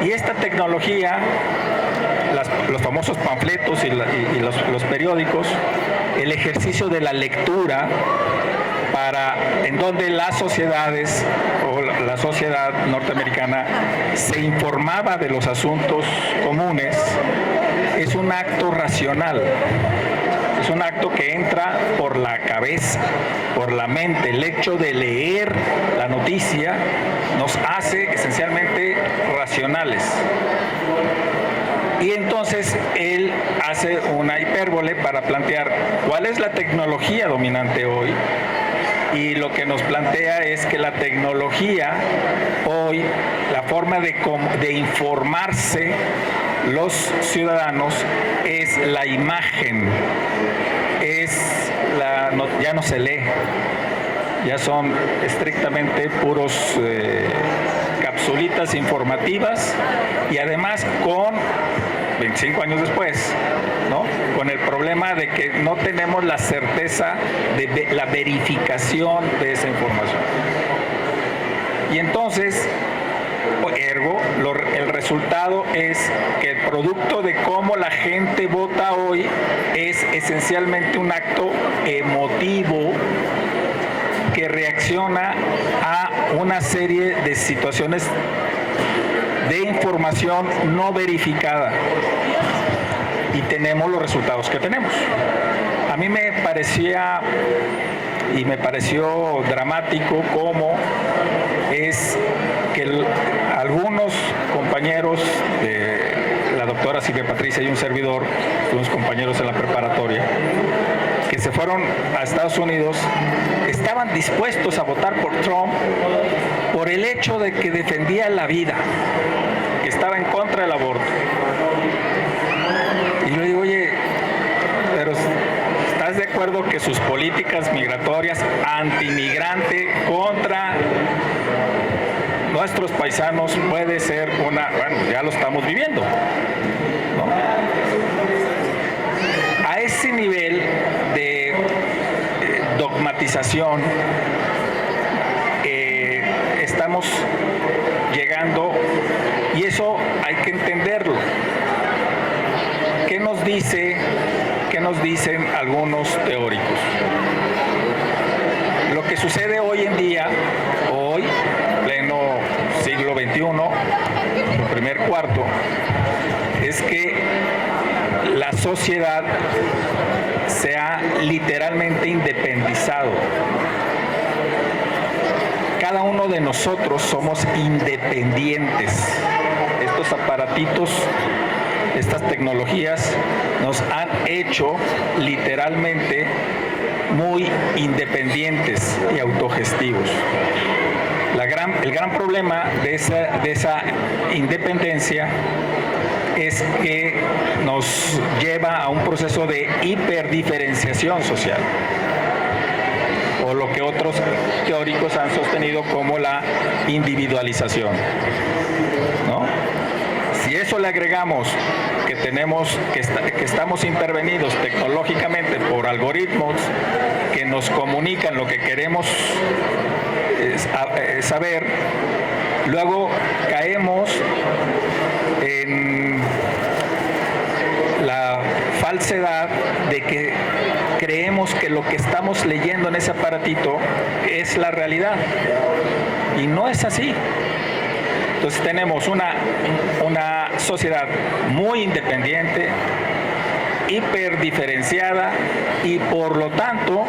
Y esta tecnología, los famosos panfletos y los periódicos, el ejercicio de la lectura, en donde las sociedades o la sociedad norteamericana se informaba de los asuntos comunes, es un acto racional. Es un acto que entra por la cabeza, por la mente. El hecho de leer la noticia nos hace esencialmente racionales. Y entonces él hace una hipérbole para plantear cuál es la tecnología dominante hoy. Y lo que nos plantea es que la tecnología hoy, la forma de informarse los ciudadanos es la imagen, ya no se lee, ya son estrictamente puros capsulitas informativas y además con 25 años después, ¿no? Con el problema de que no tenemos la certeza de la verificación de esa información. Y entonces, ergo, el resultado es que el producto de cómo la gente vota hoy es esencialmente un acto emotivo que reacciona a una serie de situaciones de información no verificada y tenemos los resultados que tenemos. A mí me parecía y me pareció dramático cómo es que algunos compañeros de la doctora Silvia Patricia y un servidor, unos compañeros en la preparatoria, que se fueron a Estados Unidos, estaban dispuestos a votar por Trump por el hecho de que defendía la vida, que estaba en contra del aborto. Y yo le digo, oye, pero ¿estás de acuerdo que sus políticas migratorias antimigrante contra nuestros paisanos puede ser bueno, ya lo estamos viviendo, ¿no? A ese nivel de dogmatización estamos llegando y eso hay que entenderlo. ¿Qué nos dicen algunos teóricos? Lo que sucede hoy en día, pleno siglo XXI, primer cuarto, es que la sociedad se ha literalmente independizado. Cada uno de nosotros somos independientes. Estos aparatitos estas tecnologías nos han hecho literalmente muy independientes y autogestivos. El gran problema de esa independencia es que nos lleva a un proceso de hiperdiferenciación social, o lo que otros teóricos han sostenido como la individualización, ¿no? Si eso le agregamos que estamos intervenidos tecnológicamente por algoritmos que nos comunican lo que queremos saber, luego caemos en la falsedad de que creemos que lo que estamos leyendo en ese aparatito es la realidad, y no es así. Entonces tenemos una sociedad muy independiente, hiperdiferenciada, y por lo tanto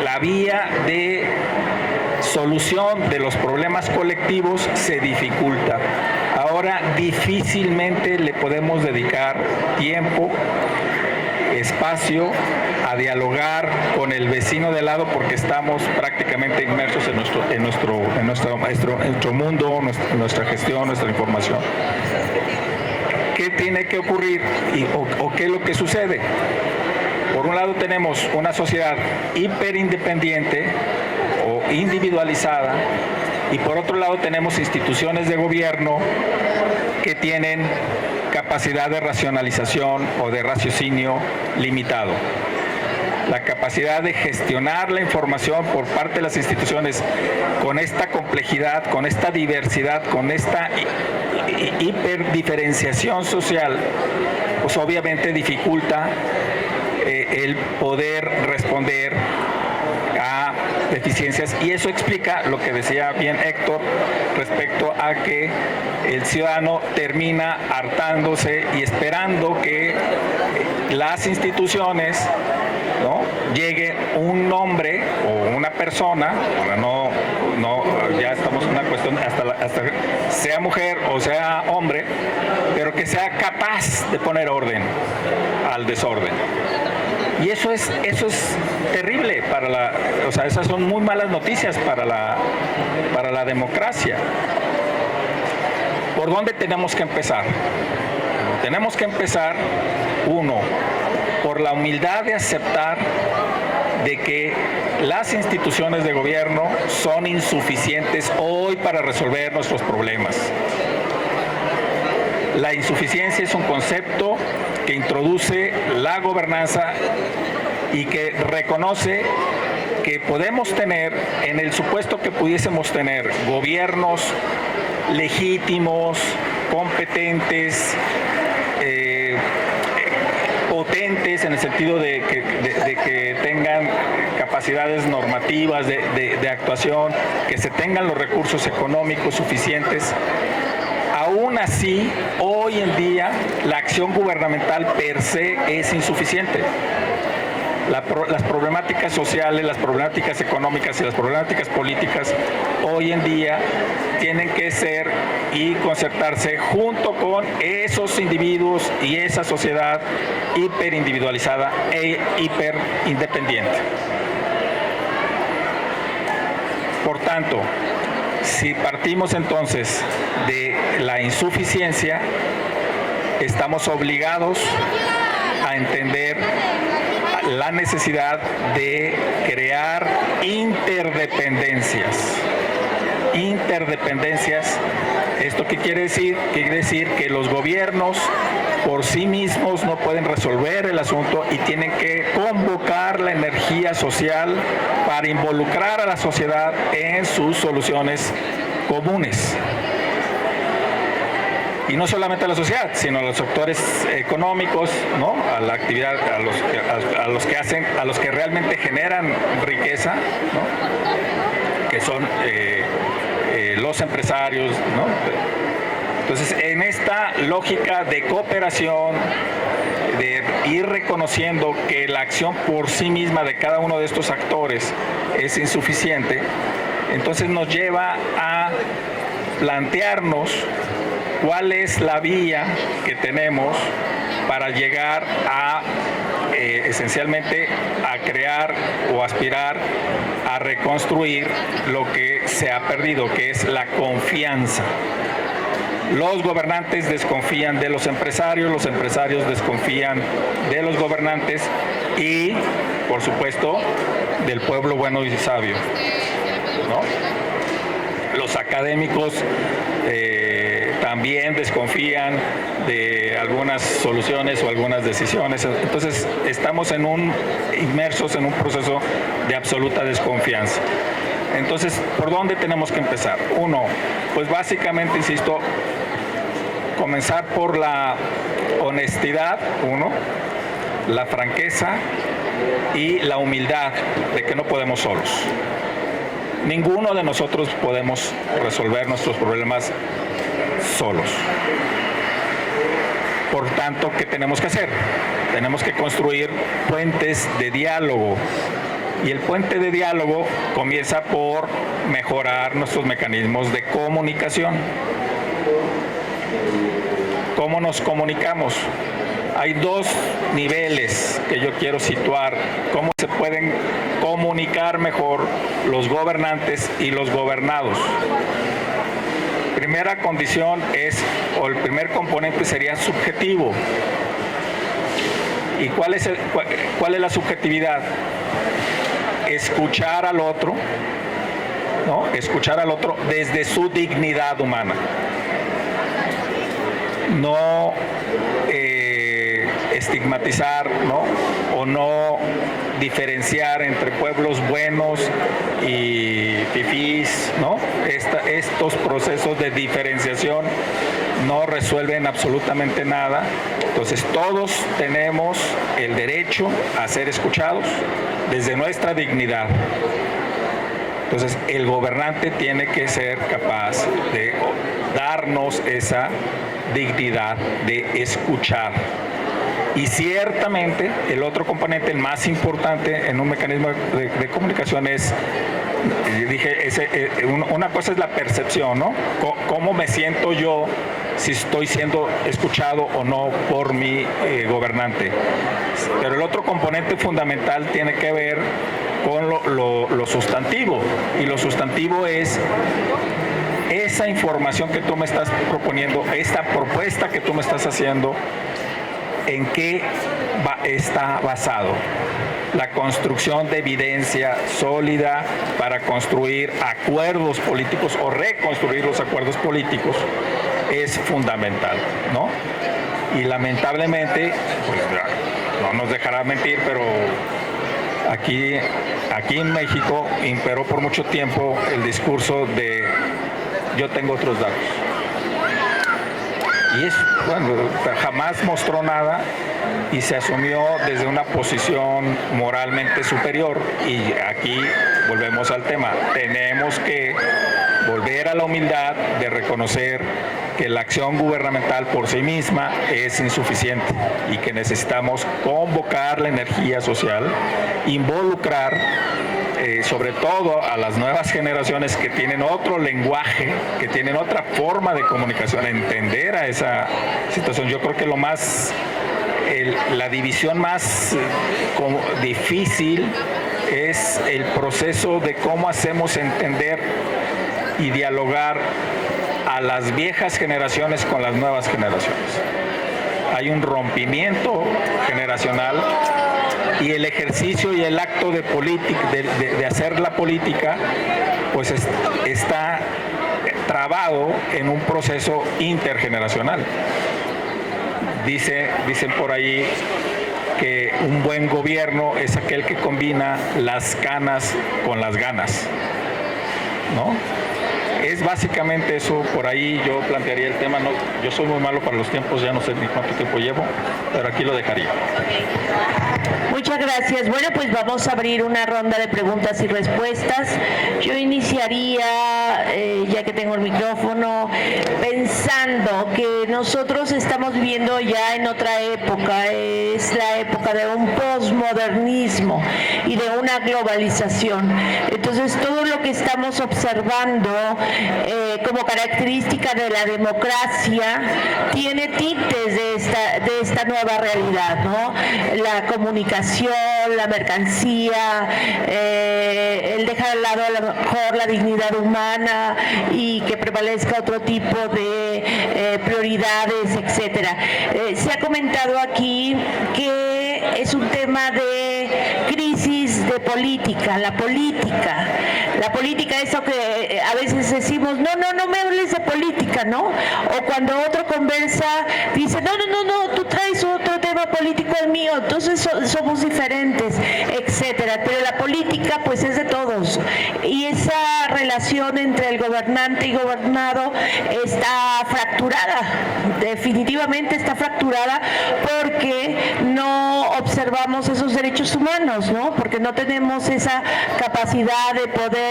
la vía de solución de los problemas colectivos se dificulta. Ahora difícilmente le podemos dedicar tiempo, espacio a dialogar con el vecino de al lado, porque estamos prácticamente inmersos en nuestro mundo, nuestra gestión, nuestra información. ¿Qué tiene que ocurrir o qué es lo que sucede? Por un lado tenemos una sociedad hiperindependiente o individualizada, y por otro lado tenemos instituciones de gobierno que tienen capacidad de racionalización o de raciocinio limitado. La capacidad de gestionar la información por parte de las instituciones con esta complejidad, con esta diversidad, con esta hiperdiferenciación social, pues obviamente dificulta el poder responder a deficiencias, y eso explica lo que decía bien Héctor respecto a que el ciudadano termina hartándose y esperando que las instituciones, ¿no?, llegue un nombre o una persona, ahora no ya estamos en una cuestión hasta sea mujer o sea hombre, pero que sea capaz de poner orden al desorden. Y eso es terrible esas son muy malas noticias para la democracia. ¿Por dónde tenemos que empezar? Tenemos que empezar, uno, por la humildad de aceptar de que las instituciones de gobierno son insuficientes hoy para resolver nuestros problemas. La insuficiencia es un concepto que introduce la gobernanza y que reconoce que podemos tener, en el supuesto que pudiésemos tener gobiernos legítimos, competentes, potentes en el sentido de que tengan capacidades normativas de actuación, que se tengan los recursos económicos suficientes. Aún así, hoy en día, la acción gubernamental per se es insuficiente. Las problemáticas sociales, las problemáticas económicas y las problemáticas políticas hoy en día tienen que ser y concertarse junto con esos individuos y esa sociedad hiperindividualizada e hiperindependiente. Por tanto, si partimos entonces de la insuficiencia, estamos obligados a entender la necesidad de crear interdependencias. Interdependencias, ¿esto qué quiere decir? Quiere decir que los gobiernos por sí mismos no pueden resolver el asunto y tienen que convocar la energía social para involucrar a la sociedad en sus soluciones comunes. Y no solamente a la sociedad, sino a los sectores económicos, ¿no?, a la actividad, a los que realmente generan riqueza, ¿no?, que son los empresarios, ¿no? Entonces, en esta lógica de cooperación, de ir reconociendo que la acción por sí misma de cada uno de estos actores es insuficiente, entonces nos lleva a plantearnos cuál es la vía que tenemos para llegar a esencialmente a crear o aspirar a reconstruir lo que se ha perdido, que es la confianza. Los gobernantes desconfían de los empresarios desconfían de los gobernantes y, por supuesto, del pueblo bueno y sabio, ¿no? Los académicos también desconfían de algunas soluciones o algunas decisiones. Entonces, estamos inmersos en un proceso de absoluta desconfianza. Entonces, ¿por dónde tenemos que empezar? Uno, pues básicamente, insisto, comenzar por la honestidad, la franqueza y la humildad de que no podemos solos. Ninguno de nosotros podemos resolver nuestros problemas solos. Por tanto, ¿qué tenemos que hacer? Tenemos que construir puentes de diálogo. Y el puente de diálogo comienza por mejorar nuestros mecanismos de comunicación. ¿Cómo nos comunicamos? Hay dos niveles que yo quiero situar. ¿Cómo se pueden comunicar mejor los gobernantes y los gobernados? Primera condición o el primer componente sería subjetivo. ¿Y cuál es la subjetividad? Escuchar al otro, ¿no? Escuchar al otro desde su dignidad humana. No estigmatizar, ¿no? O no diferenciar entre pueblos buenos y fifís, ¿no? Estos procesos de diferenciación no resuelven absolutamente nada. Entonces, todos tenemos el derecho a ser escuchados desde nuestra dignidad. Entonces, el gobernante tiene que ser capaz de darnos esa dignidad de escuchar. Y ciertamente, el otro componente, el más importante en un mecanismo de comunicación es, una cosa es la percepción, ¿no? ¿Cómo me siento yo si estoy siendo escuchado o no por mi gobernante? Pero el otro componente fundamental tiene que ver con lo sustantivo. Y lo sustantivo es esa información que tú me estás proponiendo, esta propuesta que tú me estás haciendo, ¿en qué está basado? La construcción de evidencia sólida para construir acuerdos políticos o reconstruir los acuerdos políticos es fundamental, ¿no? Y lamentablemente, pues no nos dejará mentir, pero aquí en México imperó por mucho tiempo el discurso de yo tengo otros datos. Y eso, bueno, jamás mostró nada y se asumió desde una posición moralmente superior. Y aquí volvemos al tema. Tenemos que volver a la humildad de reconocer que la acción gubernamental por sí misma es insuficiente y que necesitamos convocar la energía social, involucrar sobre todo a las nuevas generaciones que tienen otro lenguaje, que tienen otra forma de comunicación, entender a esa situación. Yo creo que la división más difícil es el proceso de cómo hacemos entender y dialogar a las viejas generaciones con las nuevas generaciones. Hay un rompimiento generacional y el ejercicio y el acto de política, de hacer la política, pues está trabado en un proceso intergeneracional. Dicen por ahí que un buen gobierno es aquel que combina las canas con las ganas, ¿no? Es básicamente eso. Por ahí yo plantearía el tema. No, yo soy muy malo para los tiempos, ya no sé ni cuánto tiempo llevo, pero aquí lo dejaría. Muchas gracias. Bueno, pues vamos a abrir una ronda de preguntas y respuestas. Yo iniciaría, ya que tengo el micrófono, pensando comentando que nosotros estamos viviendo ya en otra época, es la época de un posmodernismo y de una globalización. Entonces, todo lo que estamos observando como característica de la democracia tiene tintes de esta nueva realidad, ¿no? La comunicación, la mercancía, el dejar al lado a lo mejor la dignidad humana y que prevalezca otro tipo de prioridades, etcétera. Se ha comentado aquí que es un tema de crisis de política, la política, eso que a veces decimos, no me hables de política, ¿no? O cuando otro conversa, dice, no, tú traes otro tema político al mío, entonces somos diferentes, etcétera. Pero la política, pues, es de todos. Y esa relación entre el gobernante y gobernado está fracturada, definitivamente está fracturada, porque no observamos esos derechos humanos, ¿no? Porque no tenemos esa capacidad de poder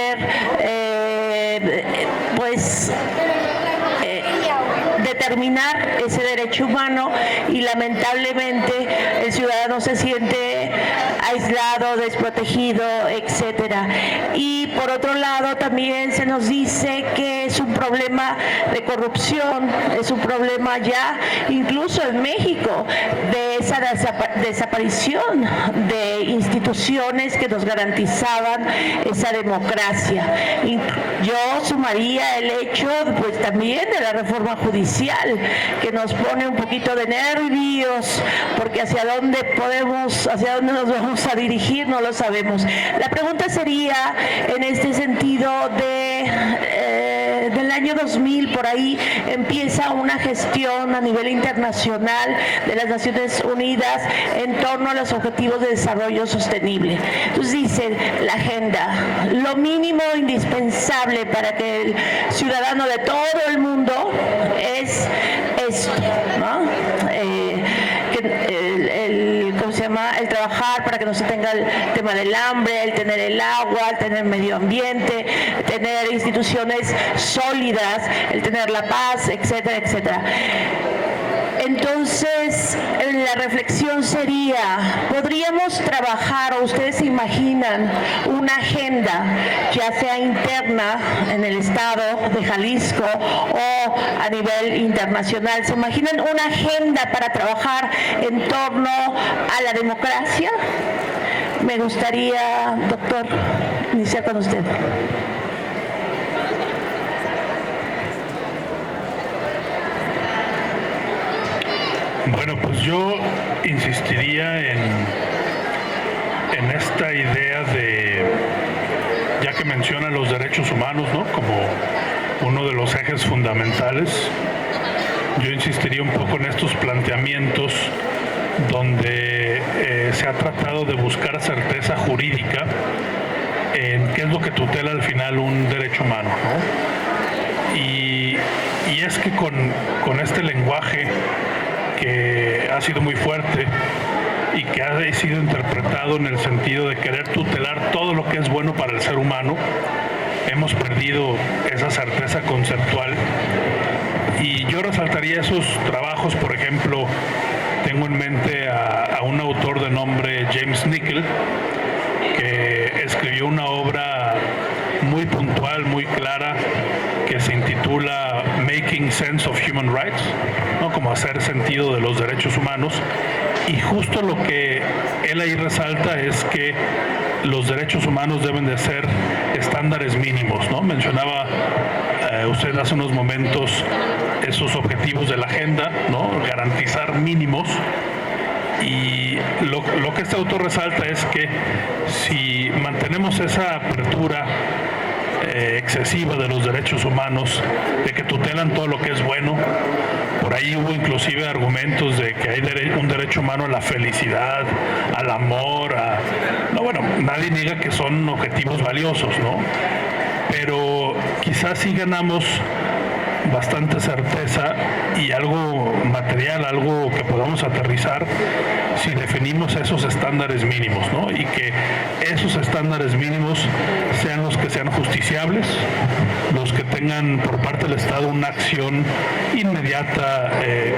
determinar ese derecho humano, y lamentablemente el ciudadano se siente aislado, desprotegido, etcétera. Y por otro lado también se nos dice que es un problema de corrupción, es un problema ya incluso en México de esa desaparición de instituciones que nos garantizaban esa democracia. Y yo sumaría el hecho, pues, también de la reforma judicial, que nos pone un poquito de nervios, porque hacia dónde nos vamos a dirigir no lo sabemos. La pregunta sería, en este sentido, del año 2000 por ahí empieza una gestión a nivel internacional de las Naciones Unidas en torno a los objetivos de desarrollo sostenible. Entonces dicen, la agenda, lo mínimo indispensable para que el ciudadano de todo el mundo es esto, ¿no? El trabajar para que no se tenga el tema del hambre, el tener el agua, el tener medio ambiente, tener instituciones sólidas, el tener la paz, etcétera, etcétera. Entonces, la reflexión sería, ¿podríamos trabajar, o ustedes se imaginan, una agenda, ya sea interna en el estado de Jalisco o a nivel internacional? ¿Se imaginan una agenda para trabajar en torno a la democracia? Me gustaría, doctor, iniciar con usted. Bueno, pues yo insistiría en esta idea de, ya que menciona los derechos humanos, ¿no?, como uno de los ejes fundamentales, yo insistiría un poco en estos planteamientos donde se ha tratado de buscar certeza jurídica en qué es lo que tutela al final un derecho humano, ¿no? Y es que con este lenguaje que ha sido muy fuerte y que ha sido interpretado en el sentido de querer tutelar todo lo que es bueno para el ser humano, hemos perdido esa certeza conceptual. Y yo resaltaría esos trabajos, por ejemplo, tengo en mente a un autor de nombre James Nichol, que escribió una obra muy puntual, muy clara, que se intitula Making Sense of Human Rights, ¿no?, como hacer sentido de los derechos humanos. Y justo lo que él ahí resalta es que los derechos humanos deben de ser estándares mínimos, ¿no? Mencionaba usted hace unos momentos esos objetivos de la agenda, ¿no?, garantizar mínimos. Y lo que este autor resalta es que si mantenemos esa apertura excesiva de los derechos humanos, de que tutelan todo lo que es bueno, por ahí hubo inclusive argumentos de que hay un derecho humano a la felicidad, al amor, nadie niega que son objetivos valiosos, ¿no? Pero quizás sí ganamos bastante certeza y algo material, algo que podamos aterrizar si definimos esos estándares mínimos, ¿no? Y que esos estándares mínimos sean los que sean justiciables, los que tengan por parte del Estado una acción inmediata,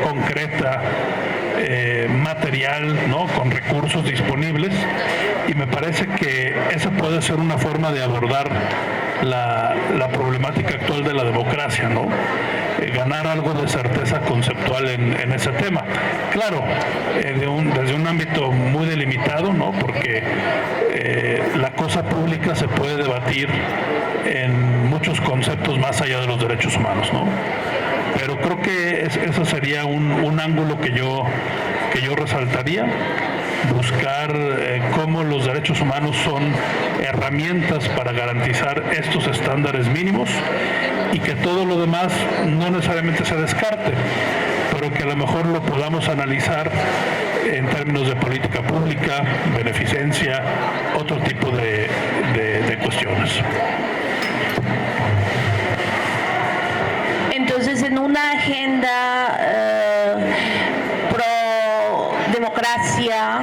concreta, material, ¿no? Con recursos disponibles, y me parece que esa puede ser una forma de abordar la problemática actual de la democracia, ¿no? Ganar algo de certeza conceptual en ese tema. Claro, desde un ámbito muy delimitado, ¿no? Porque la cosa pública se puede debatir en muchos conceptos más allá de los derechos humanos, ¿no? Pero creo que eso sería un ángulo que yo resaltaría, buscar cómo los derechos humanos son herramientas para garantizar estos estándares mínimos y que todo lo demás no necesariamente se descarte, pero que a lo mejor lo podamos analizar en términos de política pública, beneficencia, otro tipo de cuestiones. Entonces, en una agenda pro democracia,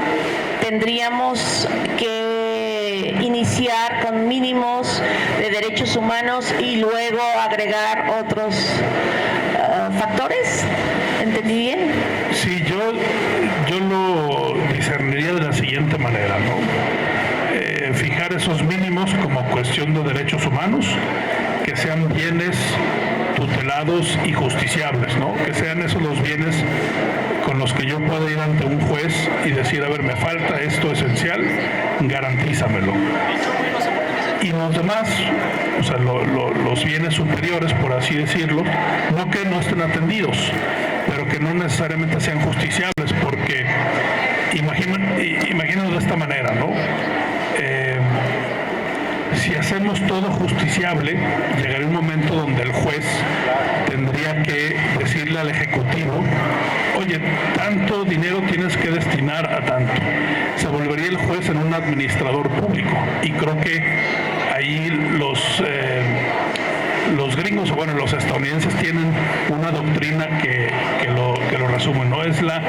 tendríamos que iniciar con mínimos de derechos humanos y luego agregar otros factores. ¿Entendí bien? Sí, yo lo discerniría de la siguiente manera, ¿no? Fijar esos mínimos como cuestión de derechos humanos, que sean bienes tutelados y justiciables, ¿no? Que sean esos los bienes con los que yo pueda ir ante un juez y decir, a ver, me falta esto esencial, garantízamelo. Y los demás, o sea, los bienes superiores, por así decirlo, no que no estén atendidos, pero que no necesariamente sean justiciables, porque imagínenlo de esta manera, ¿no? Si hacemos todo justiciable, llegará un momento donde el juez tendría que decirle al Ejecutivo, oye, tanto dinero tienes que destinar a tanto. Se volvería el juez en un administrador público, y creo que ahí los gringos, o bueno, los estadounidenses tienen una doctrina que lo resume, ¿no? Es la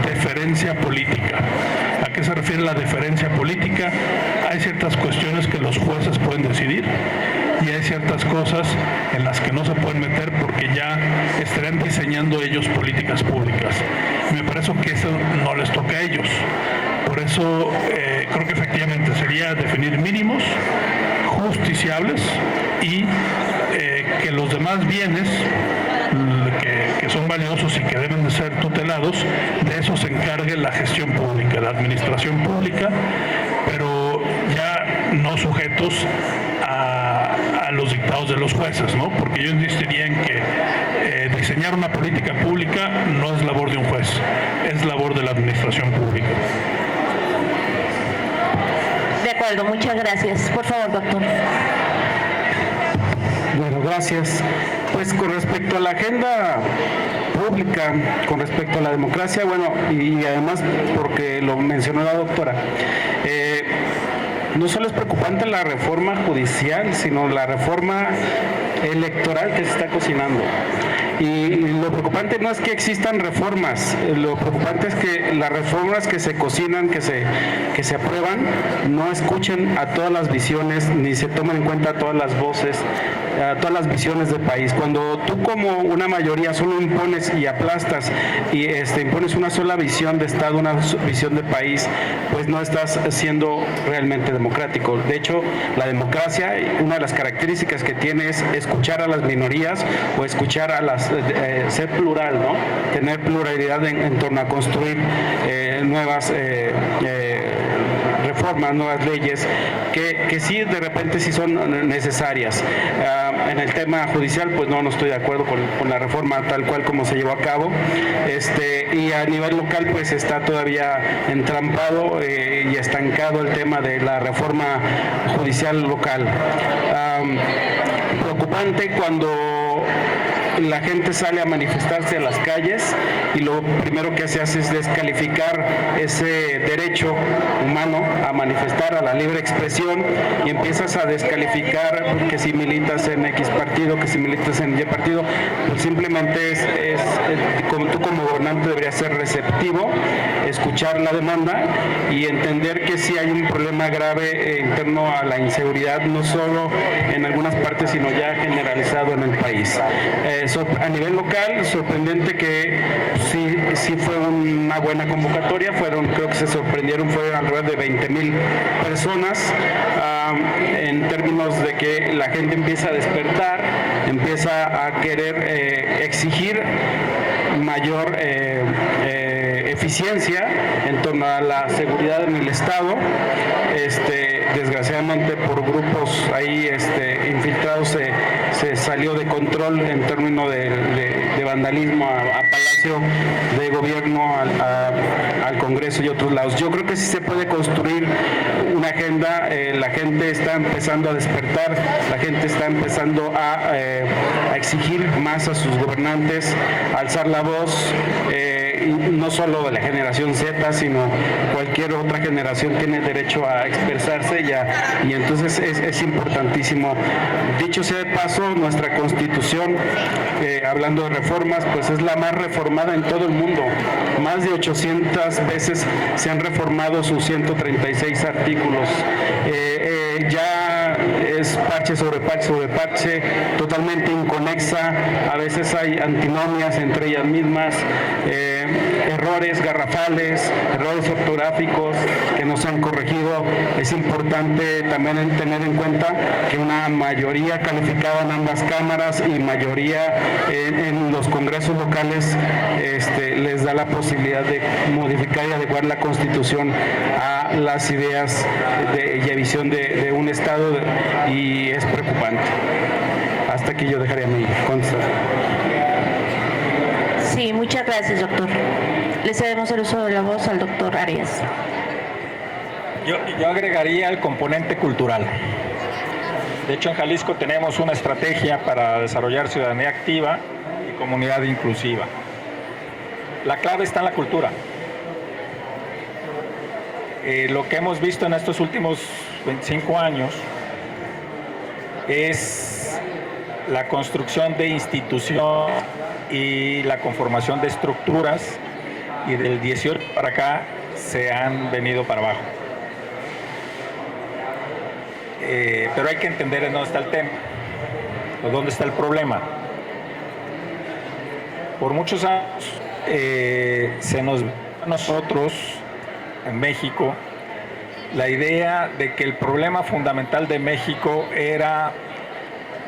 deferencia política. ¿A qué se refiere la deferencia política? Hay ciertas cuestiones que los jueces pueden decidir y hay ciertas cosas en las que no se pueden meter porque ya estarían diseñando ellos políticas públicas. Me parece que eso no les toca a ellos. Por eso creo que efectivamente sería definir mínimos justiciables y que los demás bienes que son valiosos y que deben de ser tutelados, de eso se encargue la gestión pública, la administración pública, pero ya no sujetos a los dictados de los jueces, ¿no? Porque yo insistiría en que diseñar una política pública no es labor de un juez, es labor de la administración pública. De acuerdo, muchas gracias. Por favor, doctor. Bueno, gracias. Pues con respecto a la agenda pública, con respecto a la democracia, bueno, y además porque lo mencionó la doctora, no solo es preocupante la reforma judicial, sino la reforma electoral que se está cocinando. Y lo preocupante no es que existan reformas, lo preocupante es que las reformas que se cocinan, que se aprueban, no escuchen a todas las visiones, ni se tomen en cuenta todas las voces, a todas las visiones del país. Cuando tú como una mayoría solo impones y aplastas y impones una sola visión de Estado, una visión de país, pues no estás siendo realmente democrático. De hecho, la democracia, una de las características que tiene es escuchar a las minorías o escuchar a las ser plural, ¿no? Tener pluralidad en torno a construir nuevas reformas, nuevas leyes que sí de repente sí son necesarias. En el tema judicial pues no estoy de acuerdo con la reforma tal cual como se llevó a cabo, y a nivel local pues está todavía entrampado y estancado el tema de la reforma judicial local. preocupante cuando la gente sale a manifestarse a las calles y lo primero que se hace es descalificar ese derecho humano a manifestar, a la libre expresión, y empiezas a descalificar que si militas en X partido, que si militas en Y partido. Pues simplemente como tú como gobernante deberías ser receptivo, escuchar la demanda y entender que sí hay un problema grave en torno a la inseguridad, no solo en algunas partes, sino ya generalizado en el país. A nivel local, sorprendente que sí fue una buena convocatoria, creo que se sorprendieron, fueron alrededor de 20,000 personas, en términos de que la gente empieza a despertar, empieza a querer exigir mayor eficiencia en torno a la seguridad en el Estado. Desgraciadamente por grupos ahí infiltrados se salió de control en términos de vandalismo a Palacio de Gobierno, al Congreso y otros lados. Yo creo que sí se puede construir una agenda, la gente está empezando a despertar, la gente está empezando a exigir más a sus gobernantes, a alzar la voz, no solo de la generación Z, sino cualquier otra generación tiene derecho a expresarse y entonces es importantísimo. Dicho sea de paso, nuestra Constitución, hablando de reformas, pues es la más reformada en todo el mundo. Más de 800 veces se han reformado sus 136 artículos. Ya es parche sobre parche sobre parche, totalmente inconexa, a veces hay antinomias entre ellas mismas, errores garrafales, errores ortográficos que no se han corregido. Es importante también tener en cuenta que una mayoría calificada en ambas cámaras y mayoría en los congresos locales les da la posibilidad de modificar y adecuar la Constitución a las ideas y a visión de un Estado, y es preocupante. Hasta aquí yo dejaría mi contestación. Sí, muchas gracias, doctor. Le cedemos el uso de la voz al doctor Arias. Yo agregaría el componente cultural. De hecho, en Jalisco tenemos una estrategia para desarrollar ciudadanía activa y comunidad inclusiva. La clave está en la cultura. Lo que hemos visto en estos últimos 25 años es la construcción de instituciones y la conformación de estructuras, y del 18 para acá se han venido para abajo. Pero hay que entender en dónde está el tema, o dónde está el problema. Por muchos años se nos a nosotros en México la idea de que el problema fundamental de México era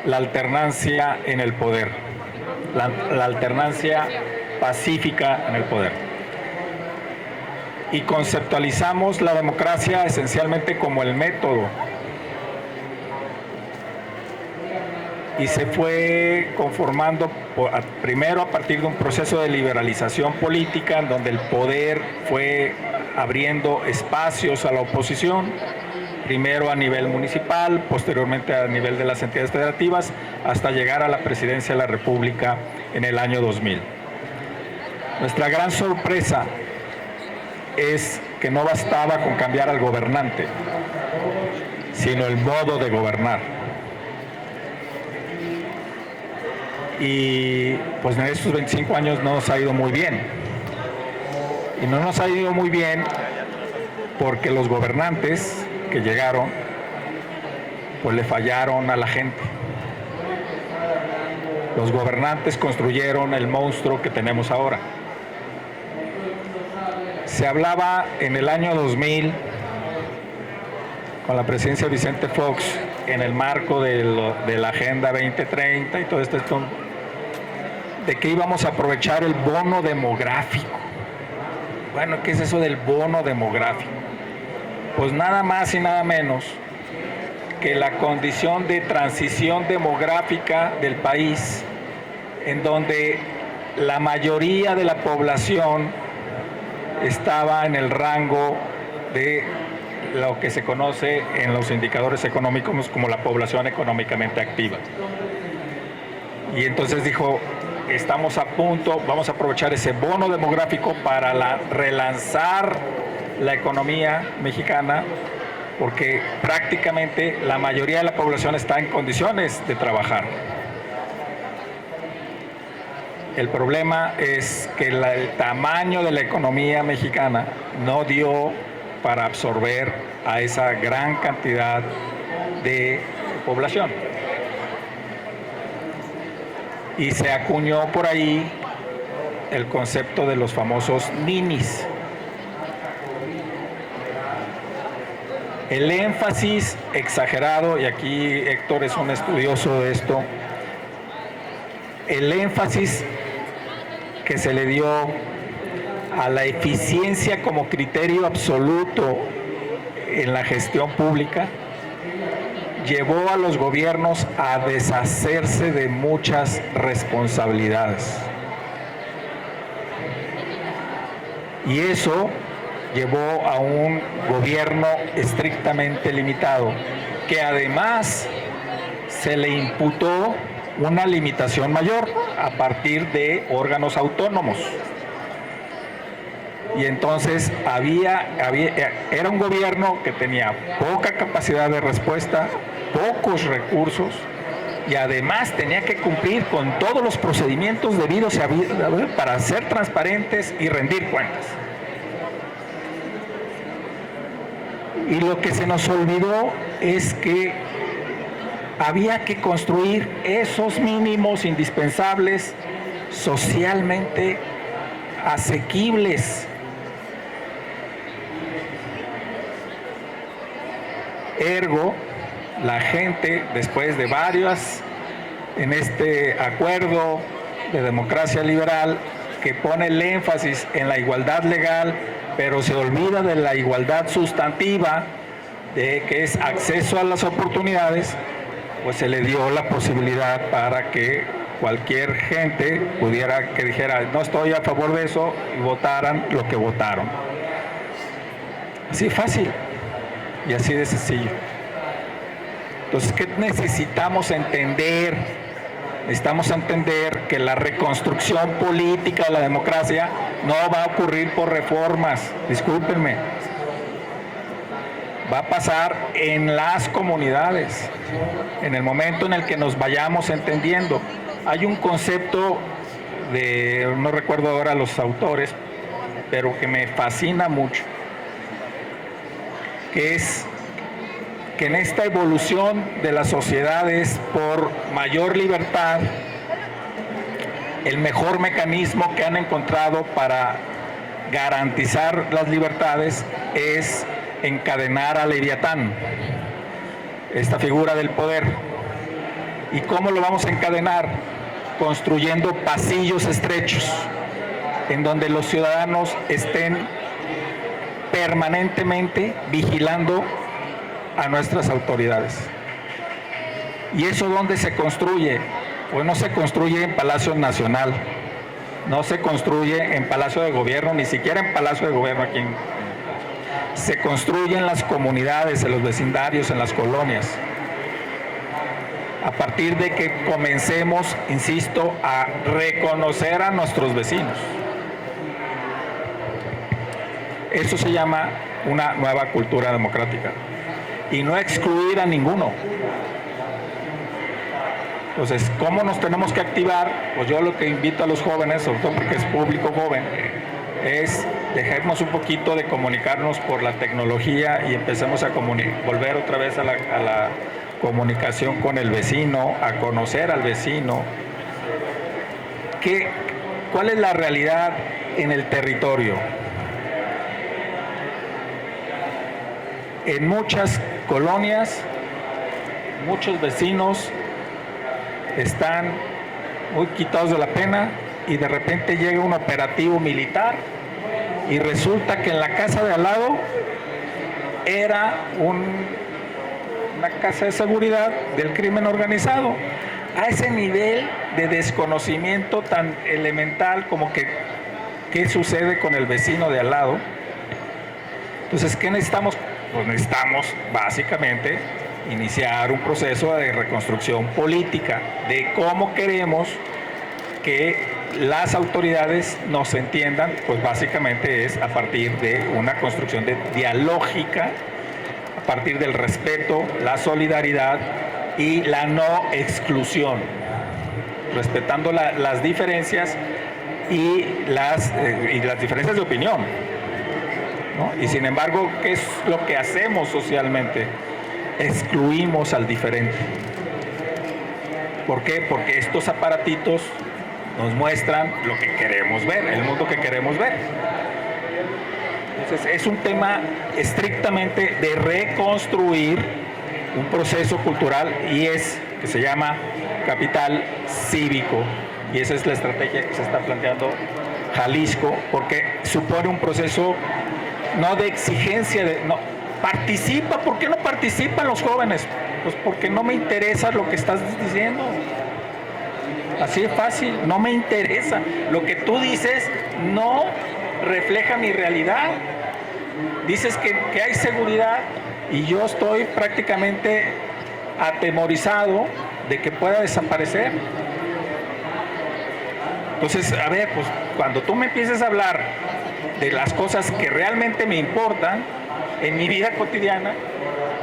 la alternancia en el poder, la alternancia pacífica en el poder. Y conceptualizamos la democracia esencialmente como el método. Y se fue conformando primero a partir de un proceso de liberalización política, en donde el poder fue abriendo espacios a la oposición, primero a nivel municipal, posteriormente a nivel de las entidades federativas, hasta llegar a la presidencia de la República en el año 2000. Nuestra gran sorpresa es que no bastaba con cambiar al gobernante, sino el modo de gobernar. Y pues en estos 25 años no nos ha ido muy bien. Y no nos ha ido muy bien porque los gobernantes que llegaron, pues le fallaron a la gente. Los gobernantes construyeron el monstruo que tenemos ahora. Se hablaba en el año 2000, con la presidencia de Vicente Fox, en el marco de la Agenda 2030 y todo esto, de que íbamos a aprovechar el bono demográfico. Bueno, ¿qué es eso del bono demográfico? Pues nada más y nada menos que la condición de transición demográfica del país, en donde la mayoría de la población estaba en el rango de lo que se conoce en los indicadores económicos como la población económicamente activa. Y entonces dijo, estamos a punto, vamos a aprovechar ese bono demográfico para relanzar la economía mexicana, porque prácticamente la mayoría de la población está en condiciones de trabajar. El problema es que el tamaño de la economía mexicana no dio para absorber a esa gran cantidad de población. Y se acuñó por ahí el concepto de los famosos ninis. El énfasis exagerado, y aquí Héctor es un estudioso de esto, el énfasis que se le dio a la eficiencia como criterio absoluto en la gestión pública llevó a los gobiernos a deshacerse de muchas responsabilidades. Y eso llevó a un gobierno estrictamente limitado, que además se le imputó una limitación mayor a partir de órganos autónomos. Y entonces era un gobierno que tenía poca capacidad de respuesta, pocos recursos, y además tenía que cumplir con todos los procedimientos debidos para ser transparentes y rendir cuentas. Y lo que se nos olvidó es que había que construir esos mínimos indispensables socialmente asequibles. Ergo, la gente, después de varios, en este acuerdo de democracia liberal, que pone el énfasis en la igualdad legal, pero se olvida de la igualdad sustantiva, de que es acceso a las oportunidades, pues se le dio la posibilidad para que cualquier gente que dijera, no estoy a favor de eso, y votaran lo que votaron. Así fácil y así de sencillo. Entonces, ¿qué necesitamos entender? Necesitamos entender que la reconstrucción política de la democracia no va a ocurrir por reformas, discúlpenme. Va a pasar en las comunidades, en el momento en el que nos vayamos entendiendo. Hay un concepto no recuerdo ahora los autores, pero que me fascina mucho, que es que en esta evolución de las sociedades por mayor libertad, el mejor mecanismo que han encontrado para garantizar las libertades es encadenar a Leviatán, esta figura del poder. ¿Y cómo lo vamos a encadenar? Construyendo pasillos estrechos en donde los ciudadanos estén permanentemente vigilando a nuestras autoridades. ¿Y eso dónde se construye? Pues no se construye en Palacio Nacional, no se construye en Palacio de Gobierno, ni siquiera en Palacio de Gobierno aquí. Se construye en las comunidades, en los vecindarios, en las colonias. A partir de que comencemos, insisto, a reconocer a nuestros vecinos. Eso se llama una nueva cultura democrática. Y no excluir a ninguno. Entonces, ¿cómo nos tenemos que activar? Pues yo lo que invito a los jóvenes, sobre todo porque es público joven, es dejemos un poquito de comunicarnos por la tecnología y empecemos a volver otra vez a la comunicación con el vecino, a conocer al vecino. ¿Cuál es la realidad en el territorio? En muchas colonias, muchos vecinos están muy quitados de la pena y de repente llega un operativo militar y resulta que en la casa de al lado era una casa de seguridad del crimen organizado. A ese nivel de desconocimiento tan elemental como que qué sucede con el vecino de al lado. Entonces, ¿qué necesitamos? Pues necesitamos básicamente iniciar un proceso de reconstrucción política, de cómo queremos que las autoridades nos entiendan, pues básicamente es a partir de una construcción dialógica, a partir del respeto, la solidaridad y la no exclusión, respetando las diferencias y las diferencias de opinión, ¿no? Y sin embargo, ¿qué es lo que hacemos socialmente? Excluimos al diferente. ¿Por qué? Porque estos aparatitos nos muestran lo que queremos ver, el mundo que queremos ver. Entonces, es un tema estrictamente de reconstruir un proceso cultural que se llama capital cívico. Y esa es la estrategia que se está planteando Jalisco, porque supone un proceso no de exigencia, participa. ¿Por qué no participan los jóvenes? Pues porque no me interesa lo que estás diciendo. Así de fácil, no me interesa. Lo que tú dices no refleja mi realidad. Dices que hay seguridad y yo estoy prácticamente atemorizado de que pueda desaparecer. Entonces, a ver, pues cuando tú me empieces a hablar de las cosas que realmente me importan en mi vida cotidiana,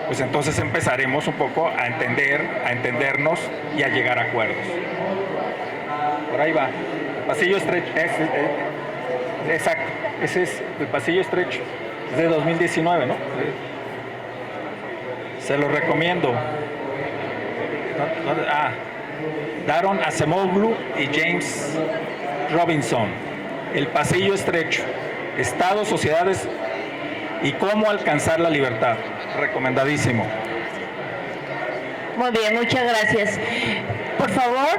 pues entonces empezaremos un poco a entendernos y a llegar a acuerdos. Por ahí va, pasillo estrecho, exacto, ese es el pasillo estrecho, es de 2019, ¿no? Se lo recomiendo. Daron Acemoglu y James Robinson, El pasillo estrecho, Estados, sociedades y cómo alcanzar la libertad. Recomendadísimo. Muy bien, muchas gracias. Por favor,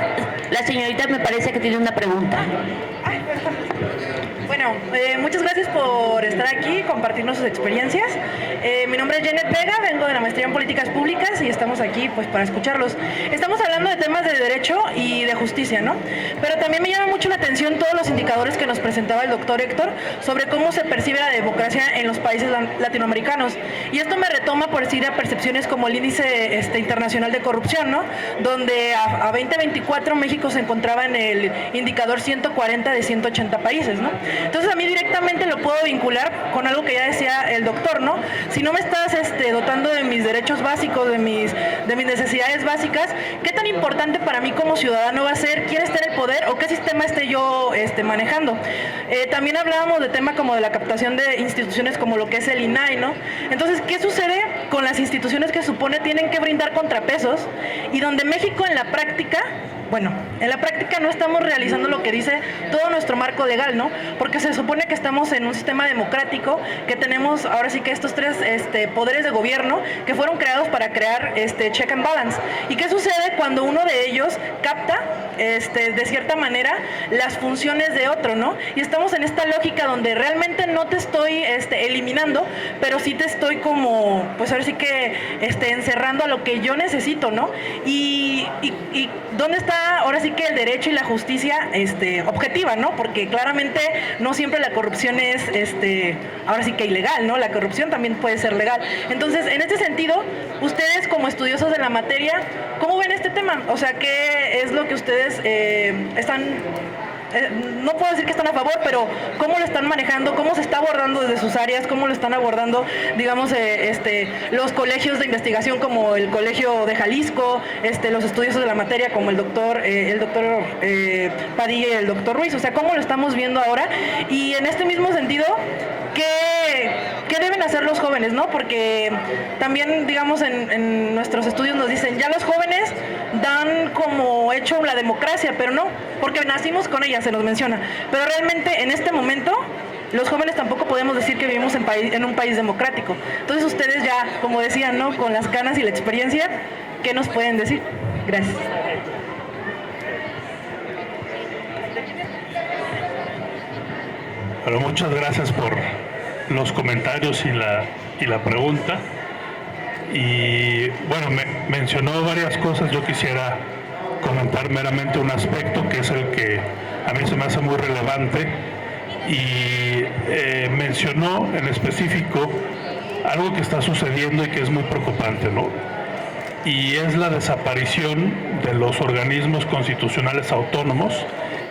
la señorita me parece que tiene una pregunta. Bueno, muchas gracias por estar aquí y compartirnos sus experiencias. Mi nombre es Janet Vega, vengo de la maestría en políticas públicas y estamos aquí pues para escucharlos. Estamos hablando de temas de derecho y de justicia, ¿no? Pero también me llama mucho la atención todos los indicadores que nos presentaba el doctor Héctor sobre cómo se percibe la democracia en los países latinoamericanos. Y esto me retoma por decir a percepciones como el índice internacional de corrupción, ¿no? Donde a 2024 México se encontraba en el indicador 140 de 180 países, ¿no? Entonces a mí directamente lo puedo vincular con algo que ya decía el doctor, ¿no? Si no me estás dotando de mis derechos básicos, de mis necesidades básicas, ¿qué tan importante para mí como ciudadano va a ser quién está en el poder o qué sistema esté yo manejando? También hablábamos de tema como de la captación de instituciones como lo que es el INAI, ¿no? Entonces, ¿qué sucede con las instituciones que supone tienen que brindar contrapesos y donde México en la práctica no estamos realizando lo que dice todo nuestro marco legal, ¿no? Porque se supone que estamos en un sistema democrático, que tenemos ahora sí que estos tres poderes de gobierno que fueron creados para crear check and balance. ¿Y qué sucede cuando uno de ellos capta de cierta manera las funciones de otro, ¿no? Y estamos en esta lógica donde realmente no te estoy eliminando, pero sí te estoy como, pues ahora sí que encerrando a lo que yo necesito, ¿no? Y ¿dónde está ahora sí que el derecho y la justicia objetiva, ¿no? Porque claramente no siempre la corrupción es ahora sí que ilegal, ¿no? La corrupción también puede ser legal. Entonces, en este sentido, ustedes como estudiosos de la materia, ¿cómo ven este tema? O sea, ¿qué es lo que ustedes están no puedo decir que están a favor, pero cómo lo están manejando, cómo se está abordando desde sus áreas, cómo lo están abordando, digamos, los colegios de investigación como el Colegio de Jalisco, los estudiosos de la materia como el doctor Padilla y el doctor Ruiz, o sea, cómo lo estamos viendo ahora. Y en este mismo sentido, ¿qué deben hacer los jóvenes, no? Porque también, digamos, en nuestros estudios nos dicen, ya los jóvenes dan como hecho la democracia, pero no, porque nacimos con ella, se nos menciona. Pero realmente en este momento los jóvenes tampoco podemos decir que vivimos en un país democrático. Entonces ustedes ya, como decían, ¿no? Con las canas y la experiencia, ¿qué nos pueden decir? Gracias. Bueno, muchas gracias por los comentarios y la pregunta. Y bueno, mencionó varias cosas. Yo quisiera comentar meramente un aspecto que es el que a mí se me hace muy relevante, y mencionó en específico algo que está sucediendo y que es muy preocupante, ¿no? y es la desaparición de los organismos constitucionales autónomos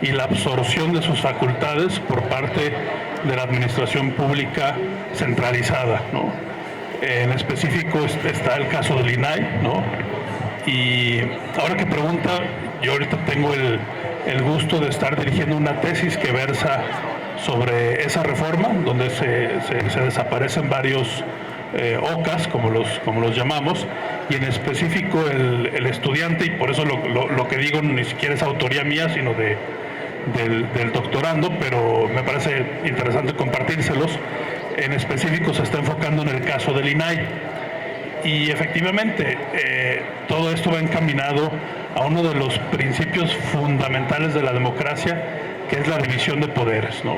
y la absorción de sus facultades por parte de la administración pública centralizada, ¿no? En específico está el caso del INAI, ¿no? Y ahora que pregunta, yo ahorita tengo el gusto de estar dirigiendo una tesis que versa sobre esa reforma, donde se desaparecen varios OCAS, como los llamamos, y en específico el estudiante, y por eso lo que digo ni siquiera es autoría mía, sino del doctorando, pero me parece interesante compartírselos. En específico se está enfocando en el caso del INAI. Y efectivamente, todo esto va encaminado a uno de los principios fundamentales de la democracia, que es la división de poderes, ¿no?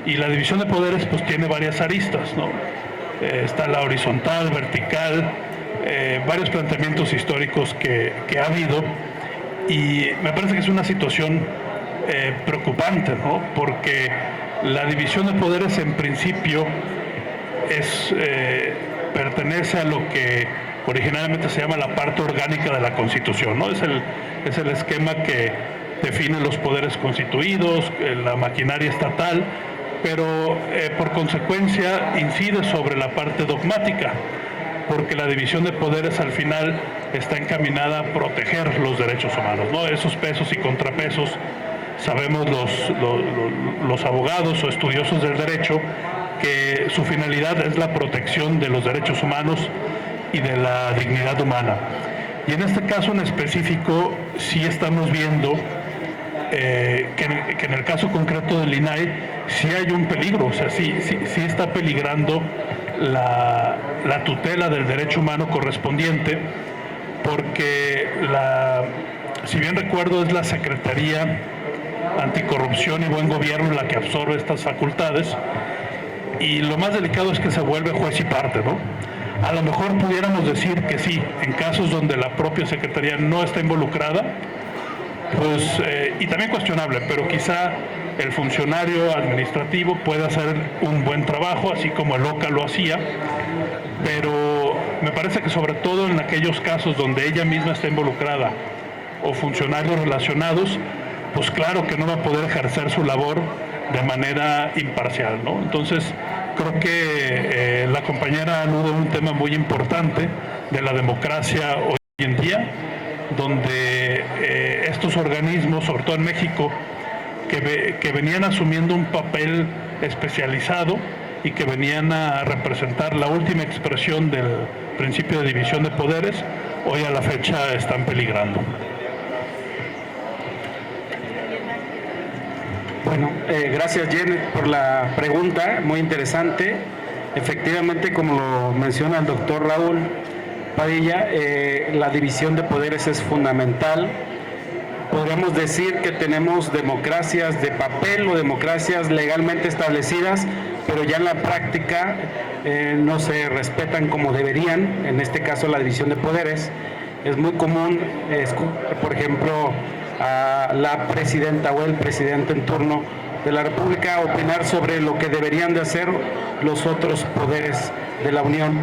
Y la división de poderes pues tiene varias aristas, ¿no? Está la horizontal, vertical, varios planteamientos históricos que ha habido, y me parece que es una situación preocupante, ¿no? Porque la división de poderes en principio pertenece a lo que originalmente se llama la parte orgánica de la Constitución, ¿no? Es el esquema que define los poderes constituidos, la maquinaria estatal, pero por consecuencia incide sobre la parte dogmática, porque la división de poderes al final está encaminada a proteger los derechos humanos, ¿no? Esos pesos y contrapesos, sabemos los abogados o estudiosos del derecho que su finalidad es la protección de los derechos humanos y de la dignidad humana. Y en este caso en específico sí estamos viendo que en el caso concreto del INAI sí hay un peligro, o sea, sí está peligrando la tutela del derecho humano correspondiente, porque si bien recuerdo es la Secretaría Anticorrupción y Buen Gobierno la que absorbe estas facultades, y lo más delicado es que se vuelve juez y parte, ¿no? A lo mejor pudiéramos decir que sí, en casos donde la propia Secretaría no está involucrada, pues, y también cuestionable, pero quizá el funcionario administrativo puede hacer un buen trabajo, así como el OCA lo hacía, pero me parece que sobre todo en aquellos casos donde ella misma está involucrada o funcionarios relacionados, pues claro que no va a poder ejercer su labor de manera imparcial, ¿no? Entonces, creo que la compañera alude a un tema muy importante de la democracia hoy en día, donde estos organismos, sobre todo en México, que venían asumiendo un papel especializado y que venían a representar la última expresión del principio de división de poderes, hoy a la fecha están peligrando. Bueno, gracias Janet por la pregunta, muy interesante. Efectivamente, como lo menciona el doctor Raúl Padilla, la división de poderes es fundamental. Podríamos decir que tenemos democracias de papel o democracias legalmente establecidas, pero ya en la práctica no se respetan como deberían. En este caso, la división de poderes. Es muy común escuchar, por ejemplo, a la presidenta o el presidente en turno de la República opinar sobre lo que deberían de hacer los otros poderes de la Unión,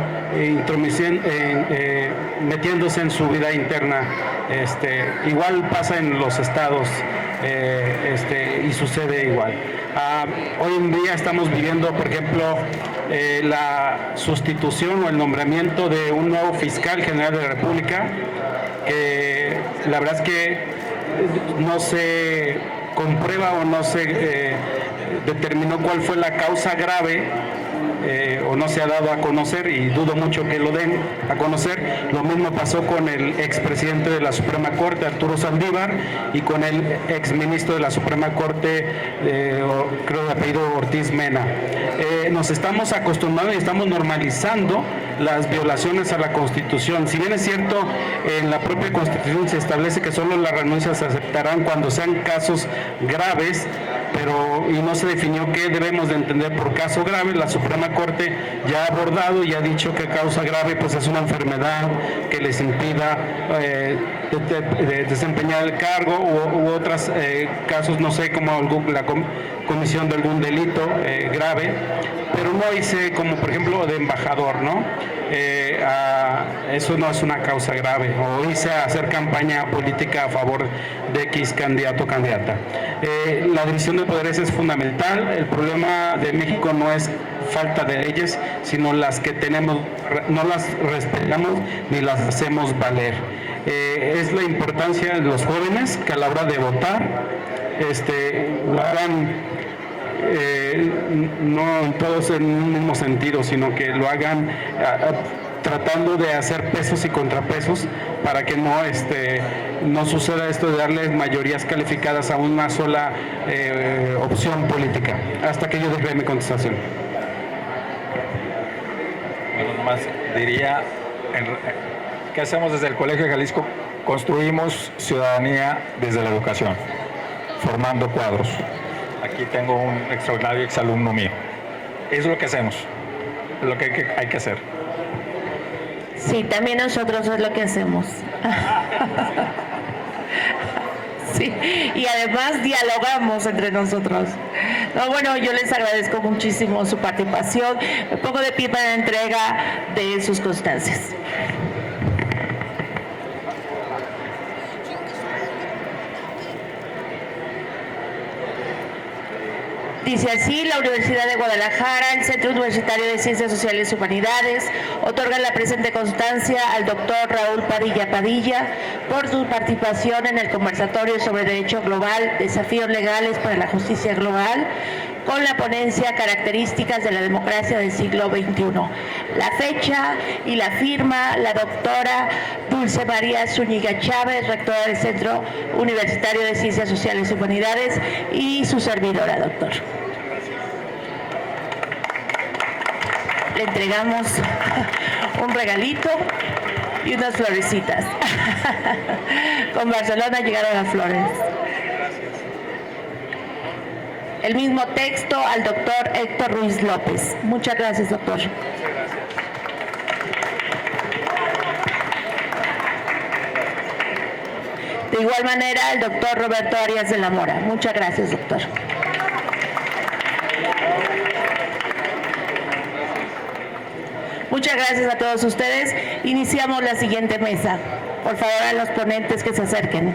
metiéndose en su vida interna. Igual pasa en los estados y sucede igual. Hoy en día estamos viviendo, por ejemplo, la sustitución o el nombramiento de un nuevo fiscal general de la República, que la verdad es que no se comprueba o no se determinó cuál fue la causa grave o no se ha dado a conocer, y dudo mucho que lo den a conocer. Lo mismo pasó con el expresidente de la Suprema Corte, Arturo Saldívar, y con el exministro de la Suprema Corte, creo de apellido Ortiz Mena. Nos estamos acostumbrando y estamos normalizando las violaciones a la Constitución. Si bien es cierto, en la propia Constitución se establece que solo las renuncias se aceptarán cuando sean casos graves, y no se definió qué debemos de entender por caso grave. La Suprema Corte ya ha abordado y ha dicho que causa grave pues es una enfermedad que les impida de desempeñar el cargo u otros casos, no sé, como la comisión de algún delito grave, pero no dice como por ejemplo de embajador, ¿no? Eso no es una causa grave, o hice hacer campaña política a favor de X candidato o candidata. La división de poderes es fundamental. El problema de México no es falta de leyes, sino las que tenemos, no las respetamos ni las hacemos valer. Es la importancia de los jóvenes que a la hora de votar lo hagan no todos en un mismo sentido, sino que lo hagan tratando de hacer pesos y contrapesos para que no suceda esto de darle mayorías calificadas a una sola opción política. Hasta que yo deje mi contestación. Bueno, nomás diría, ¿qué hacemos desde el Colegio de Jalisco? Construimos ciudadanía desde la educación, formando cuadros. Aquí tengo un extraordinario exalumno mío. Es lo que hacemos, es lo que hay que hacer. Sí, también nosotros es lo que hacemos. Sí, y además dialogamos entre nosotros. No, bueno, yo les agradezco muchísimo su participación. Me pongo de pie para la entrega de sus constancias. Dice así: la Universidad de Guadalajara, el Centro Universitario de Ciencias Sociales y Humanidades, otorga la presente constancia al doctor Raúl Padilla Padilla por su participación en el conversatorio sobre Derecho Global, Desafíos Legales para la Justicia Global, con la ponencia Características de la Democracia del Siglo XXI. La fecha y la firma, la doctora Dulce María Zúñiga Chávez, rectora del Centro Universitario de Ciencias Sociales y Humanidades, y su servidora, doctor. Le entregamos un regalito y unas florecitas. Con Barcelona llegaron las flores. El mismo texto al doctor Héctor Ruiz López. Muchas gracias, doctor. De igual manera, el doctor Roberto Arias de la Mora. Muchas gracias, doctor. Muchas gracias a todos ustedes. Iniciamos la siguiente mesa. Por favor, a los ponentes que se acerquen.